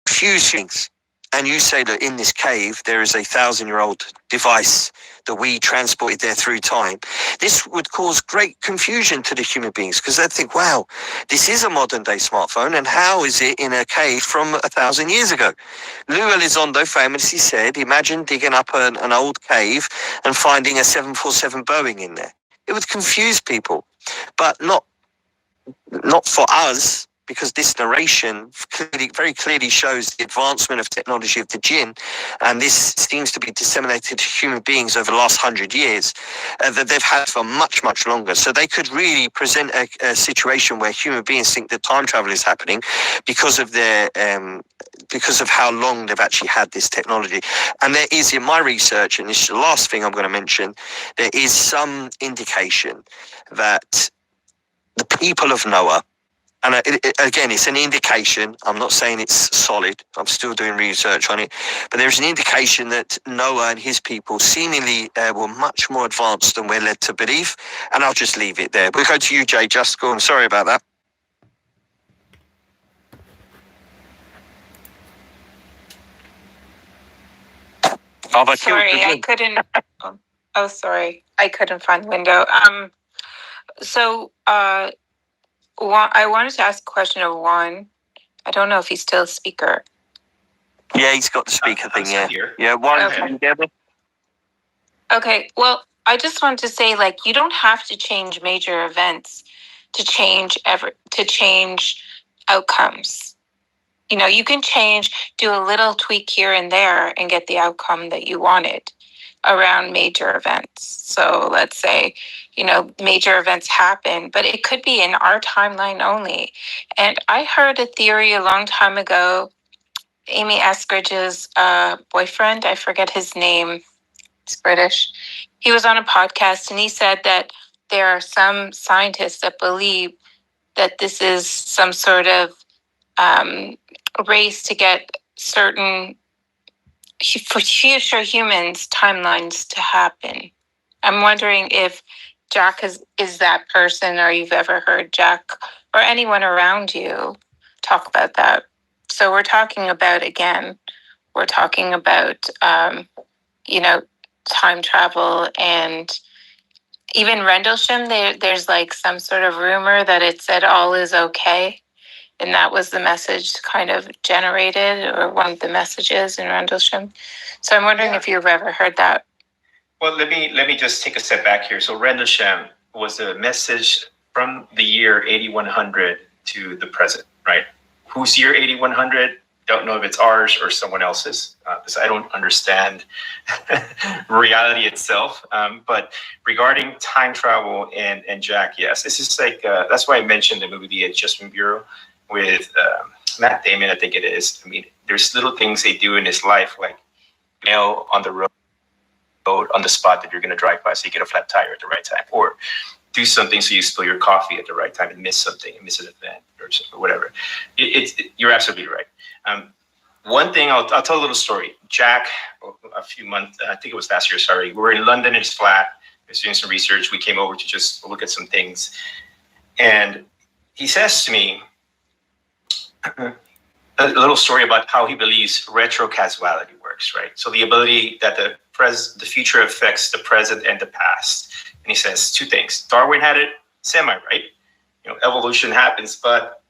fuse things, and you say that in this cave there is a 1,000-year-old device that we transported there through time, this would cause great confusion to the human beings, because they'd think, wow, this is a modern-day smartphone, and how is it in a cave from 1,000 years ago? Lou Elizondo famously said, imagine digging up an old cave and finding a 747 Boeing in there. It would confuse people. But not for us, because this narration very clearly shows the advancement of technology of the jinn, and this seems to be disseminated to human beings over the last 100 years, that they've had for much, much longer. So they could really present a situation where human beings think that time travel is happening because of their because of how long they've actually had this technology. And there is, in my research, and this is the last thing I'm going to mention, there is some indication that the people of Noah, and again, it's an indication, I'm not saying it's solid, I'm still doing research on it, but there's an indication that Noah and his people seemingly were much more advanced than we're led to believe, and I'll just leave it there. We'll go to you, Jay Justical. I'm sorry about that. Sorry, I couldn't. Oh, sorry, I couldn't find the window. I wanted to ask a question of Juan. I don't know if he's still a speaker. Yeah, he's got the speaker thing. Yeah, here. yeah. Juan, Okay. Okay. Well, I just wanted to say, like, you don't have to change major events to change outcomes. You know, you can do a little tweak here and there and get the outcome that you wanted around major events. So let's say, major events happen, but it could be in our timeline only. And I heard a theory a long time ago. Amy Eskridge's boyfriend, I forget his name, he's British. He was on a podcast and he said that there are some scientists that believe that this is some sort of race to get certain for future humans timelines to happen. I'm wondering if Jack is that person, or you've ever heard Jack or anyone around you talk about that. So we're talking about time travel, and even Rendlesham, there's like some sort of rumor that it said all is okay. And that was the message kind of generated, or one of the messages in Rendlesham. So I'm wondering if you've ever heard that. Well, let me just take a step back here. So Rendlesham was a message from the year 8100 to the present, right? Whose year 8100? Don't know if it's ours or someone else's, because I don't understand reality itself. But regarding time travel and Jack, yes, this is like that's why I mentioned the movie The Adjustment Bureau with Matt Damon, I think it is. I mean, there's little things they do in his life, like nail on the road on the spot that you're going to drive by, so you get a flat tire at the right time, or do something so you spill your coffee at the right time and miss something, and miss an event or whatever. You're absolutely right. One thing, I'll tell a little story. Jack, a few months, I think it was last year, sorry, we were in London in his flat. He was doing some research. We came over to just look at some things. And he says to me a little story about how he believes retrocausality works, right? So the ability that the future affects the present and the past. And he says two things. Darwin had it semi-right. Evolution happens, but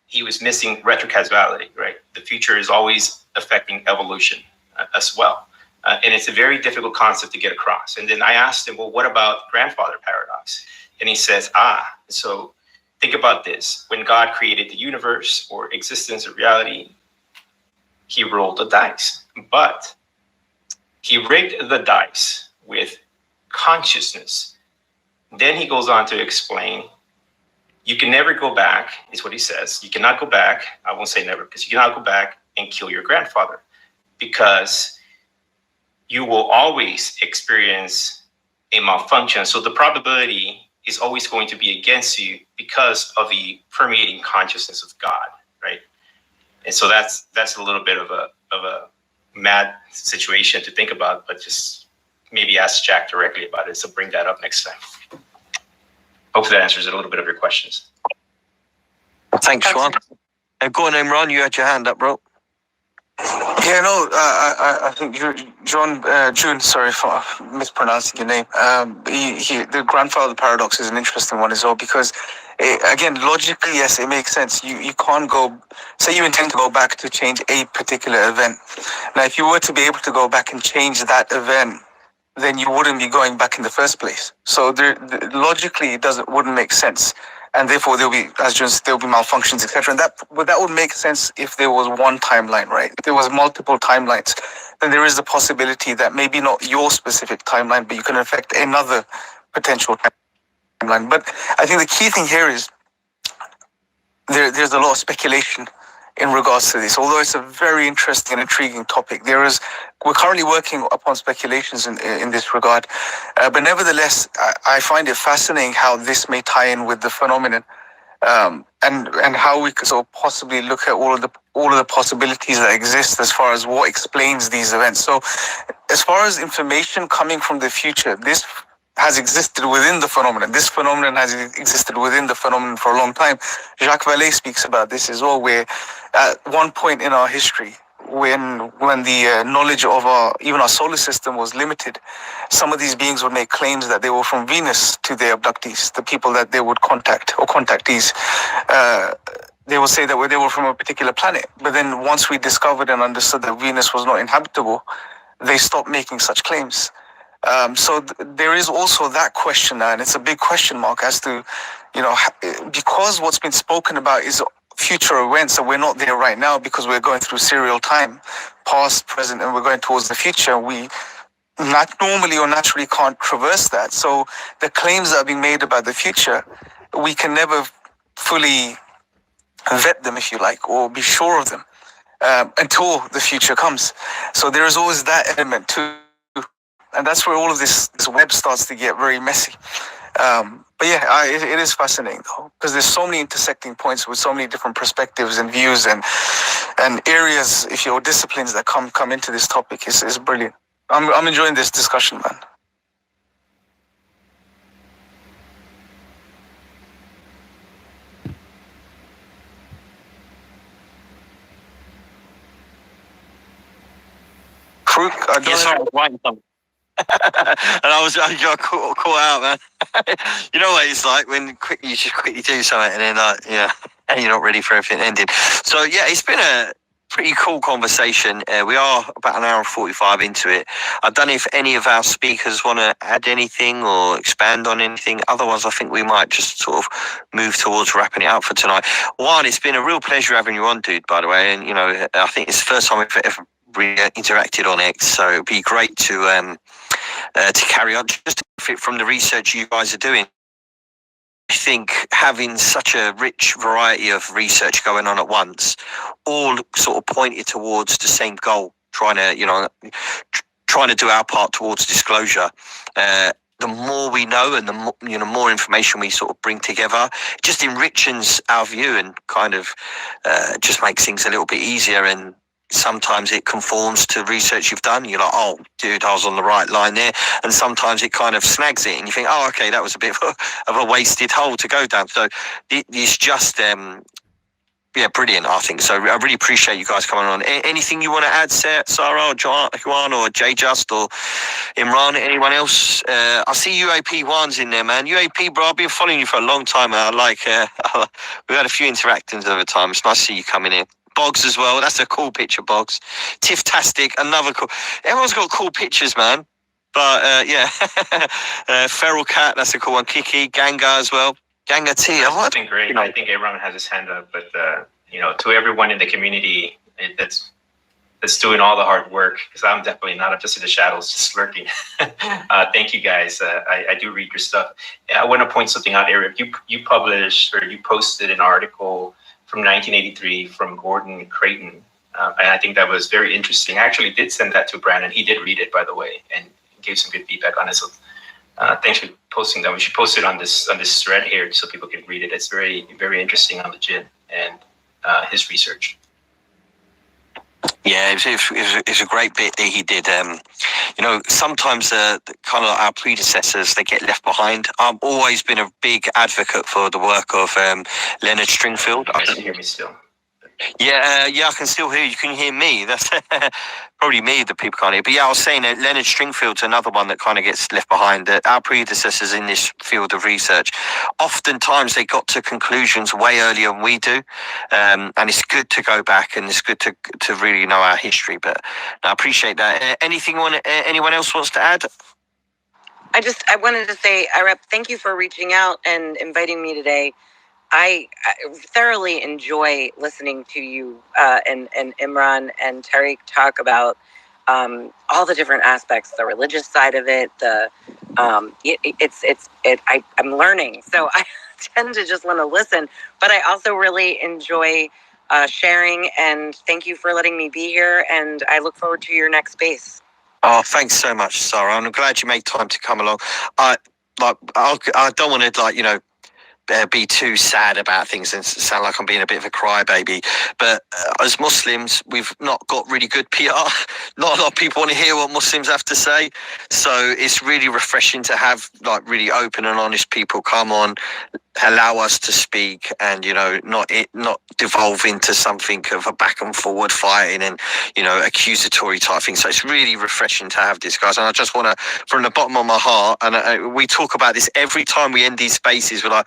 he was missing retrocausality, right? The future is always affecting evolution as well. And it's a very difficult concept to get across. And then I asked him, well, what about grandfather paradox? And he says, so think about this. When God created the universe or existence or reality, he rolled the dice. But he rigged the dice with consciousness. Then he goes on to explain, you can never go back, is what he says. You cannot go back. I won't say never, because you cannot go back and kill your grandfather, because you will always experience a malfunction. So the probability is always going to be against you because of the permeating consciousness of God, right? And so that's a little bit of a mad situation to think about, but just maybe ask Jack directly about it. So bring that up next time. Hopefully that answers a little bit of your questions. Thanks, Juan. Go on, Imran. You had your hand up, bro. Yeah, no, I think June, sorry for mispronouncing your name. The grandfather paradox is an interesting one as well, because again, logically, yes, it makes sense. You can't go, say you intend to go back to change a particular event. Now, if you were to be able to go back and change that event, then you wouldn't be going back in the first place. So logically, wouldn't make sense. and therefore there'll be, as John said, there'll be malfunctions, etc. And that would make sense if there was one timeline, right? If there was multiple timelines, then there is the possibility that maybe not your specific timeline, but you can affect another potential timeline. But I think the key thing here is there's a lot of speculation in regards to this. Although it's a very interesting and intriguing topic, we're currently working upon speculations in this regard. But nevertheless, I find it fascinating how this may tie in with the phenomenon, and how we could sort of possibly look at all of the possibilities that exist as far as what explains these events. So, as far as information coming from the future, this has existed within the phenomenon. This phenomenon has existed within the phenomenon for a long time. Jacques Vallée speaks about this as well, where at one point in our history, when the knowledge of even our solar system was limited, some of these beings would make claims that they were from Venus to their abductees, the people that they would contact, or contactees. They will say that they were from a particular planet. But then once we discovered and understood that Venus was not inhabitable, they stopped making such claims. So there is also that question now, and it's a big question mark as to, because what's been spoken about is future events, and we're not there right now because we're going through serial time, past, present, and we're going towards the future. We not normally or naturally can't traverse that. So the claims that are being made about the future, we can never fully vet them, if you like, or be sure of them until the future comes. So there is always that element too. And that's where all of this web starts to get very messy. But yeah, it is fascinating though, because there's so many intersecting points with so many different perspectives and views and areas, if your disciplines that come into this topic is brilliant. I'm enjoying this discussion, man. Faruq, I don't know. And I got caught out, man. You know what it's like when you just quickly do something and then and you're not ready for everything ended. So yeah, it's been a pretty cool conversation. We are about an hour and 45 into it. I don't know if any of our speakers want to add anything or expand on anything. Otherwise, I think we might just sort of move towards wrapping it up for tonight. One, it's been a real pleasure having you on, dude, by the way. And, I think it's the first time we've ever interacted on X, so it'd be great to carry on just from the research you guys are doing. I think having such a rich variety of research going on at once, all sort of pointed towards the same goal, trying to do our part towards disclosure. The more we know and the more information we sort of bring together, it just enriches our view and kind of just makes things a little bit easier. And sometimes it conforms to research you've done. You're like, oh, dude, I was on the right line there. And sometimes it kind of snags it and you think, oh, okay, that was a bit of a wasted hole to go down. So it's just, brilliant, I think. So I really appreciate you guys coming on. Anything you want to add, Sarah or Juan or Jay Just or Imran, anyone else? I see UAP1's in there, man. UAP, bro, I've been following you for a long time. I like, we've had a few interactions over time. It's nice to see you coming in. Boggs as well. That's a cool picture, Boggs. Tiff-tastic, another cool. Everyone's got cool pictures, man. But Feral Cat, that's a cool one. Kiki, Ganga as well. Ganga T. It's been great. I think everyone has his hand up, but to everyone in the community that's doing all the hard work, because I'm definitely not just in the shadows, just lurking. Thank you guys. I do read your stuff. I want to point something out, Eric. You published or you posted an article from 1983 from Gordon Creighton. And I think that was very interesting. I actually did send that to Brandon. He did read it, by the way, and gave some good feedback on it. So thanks for posting that. We should post it on this thread here so people can read it. It's very, very interesting on the jinn and his research. Yeah, it's a great bit that he did. Sometimes kind of like our predecessors, they get left behind. I've always been a big advocate for the work of Leonard Stringfield. You guys hear me still? Yeah, I can still hear you. You can hear me. That's probably me that people can't hear. But yeah, I was saying that Leonard Stringfield's another one that kind of gets left behind. Our predecessors in this field of research, oftentimes they got to conclusions way earlier than we do. And it's good to go back and it's good to really know our history. But I appreciate that. Anyone else wants to add? I wanted to say, IREP, thank you for reaching out and inviting me today. I thoroughly enjoy listening to you and Imran and Tariq talk about all the different aspects, the religious side of it, I'm learning, so I tend to just want to listen, but I also really enjoy sharing, and thank you for letting me be here, and I look forward to your next space. Oh, thanks so much, Sarah. I'm glad you made time to come along. I don't want to be too sad about things and sound like I'm being a bit of a crybaby. But as Muslims, we've not got really good PR. Not a lot of people want to hear what Muslims have to say. So it's really refreshing to have really open and honest people come on, allow us to speak, and not devolve into something of a back and forward fighting and accusatory type thing. So it's really refreshing to have this, guys. And I just want to, from the bottom of my heart, and we talk about this every time we end these spaces, we're like,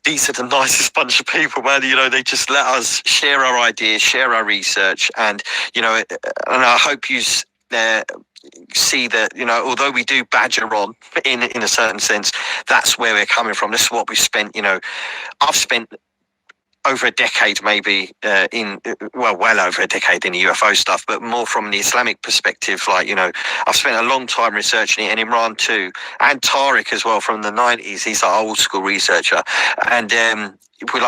these are the nicest bunch of people, man. They just let us share our ideas, share our research, and and I hope you see that although we do badger on in a certain sense, that's where we're coming from. This is what we've spent. I've spent over a decade, maybe well over a decade in the UFO stuff, but more from the Islamic perspective. I've spent a long time researching it, and Imran too, and Tariq as well from the 90s. He's an old school researcher, and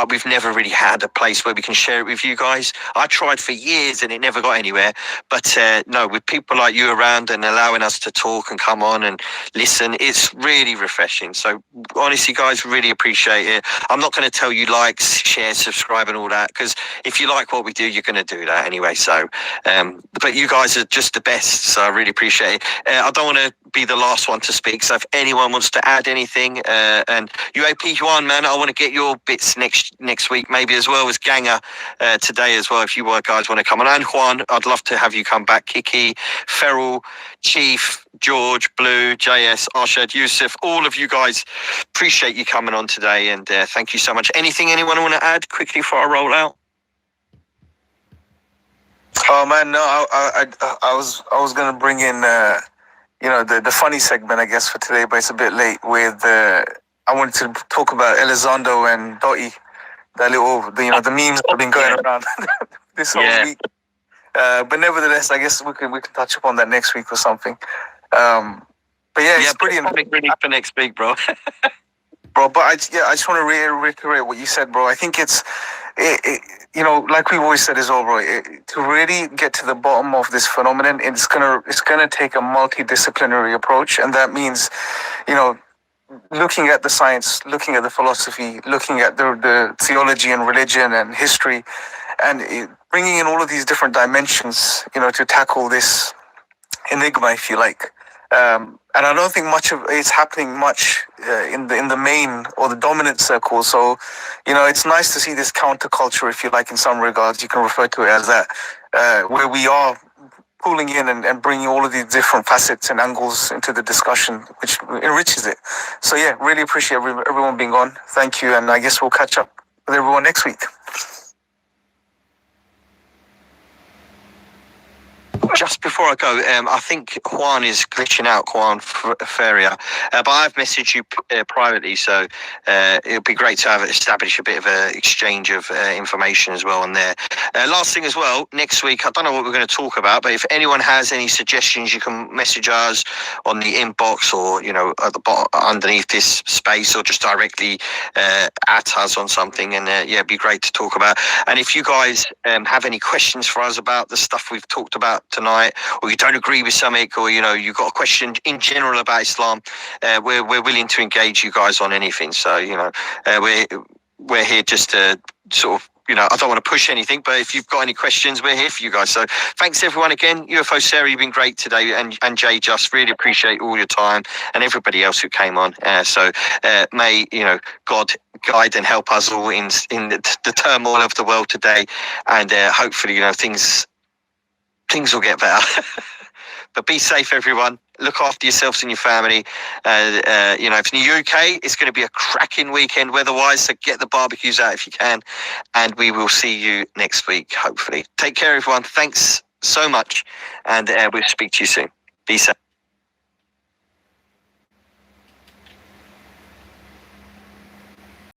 we've never really had a place where we can share it with you guys. I tried for years and it never got anywhere, but no, with people like you around and allowing us to talk and come on and listen, it's really refreshing. So honestly, guys, really appreciate it. I'm not going to tell you like, share, subscribe and all that, because if you like what we do, you're going to do that anyway. So but you guys are just the best, so I really appreciate it. I don't want to be the last one to speak, so if anyone wants to add anything, and UAP Juan, man, I want to get your bits next week maybe, as well as Ganger today as well, if you guys want to come on. And Juan, I'd love to have you come back. Kiki, Feral, Chief, George, Blue, JS, Arshad, Yusuf, all of you guys, appreciate you coming on today, and thank you so much. Anything anyone want to add quickly before I roll out? Oh man, no, I was gonna bring in the funny segment, I guess, for today, but it's a bit late. With I wanted to talk about Elizondo and Dottie, that little the memes have been going around this whole week. But nevertheless, I guess we can touch upon that next week or something. But yeah, it's pretty ready for next week, bro. Bro, but I just want to reiterate what you said, bro. I think it's like we've always said as well, bro. To really get to the bottom of this phenomenon, it's gonna take a multidisciplinary approach, and that means, looking at the science, looking at the philosophy, looking at the theology and religion and history, and bringing in all of these different dimensions, to tackle this enigma, if you like. And I don't think much of it's happening much in the main or the dominant circle. So, it's nice to see this counterculture, if you like, in some regards. You can refer to it as that, where we are pulling in and bringing all of these different facets and angles into the discussion, which enriches it. So yeah, really appreciate everyone being on. Thank you, and I guess we'll catch up with everyone next week. Just before I go, I think Juan is glitching out, Juan Feria, but I've messaged you privately, so it'll be great to establish a bit of an exchange of information as well on there. Last thing as well, next week, I don't know what we're going to talk about, but if anyone has any suggestions, you can message us on the inbox, or at the bottom underneath this space, or just directly at us on something, and it'd be great to talk about. And if you guys have any questions for us about the stuff we've talked about tonight, or you don't agree with something, or you've got a question in general about Islam, we're willing to engage you guys on anything. So we're here just to sort of, I don't want to push anything, but if you've got any questions, we're here for you guys. So thanks everyone again. UFO Sarah, you've been great today, and Jay, just really appreciate all your time, and everybody else who came on. So may God guide and help us all in the turmoil of the world today, and hopefully things will get better. But be safe, everyone. Look after yourselves and your family. If in the UK, it's going to be a cracking weekend weather-wise, so get the barbecues out if you can. And we will see you next week, hopefully. Take care, everyone. Thanks so much, and we'll speak to you soon. Be safe.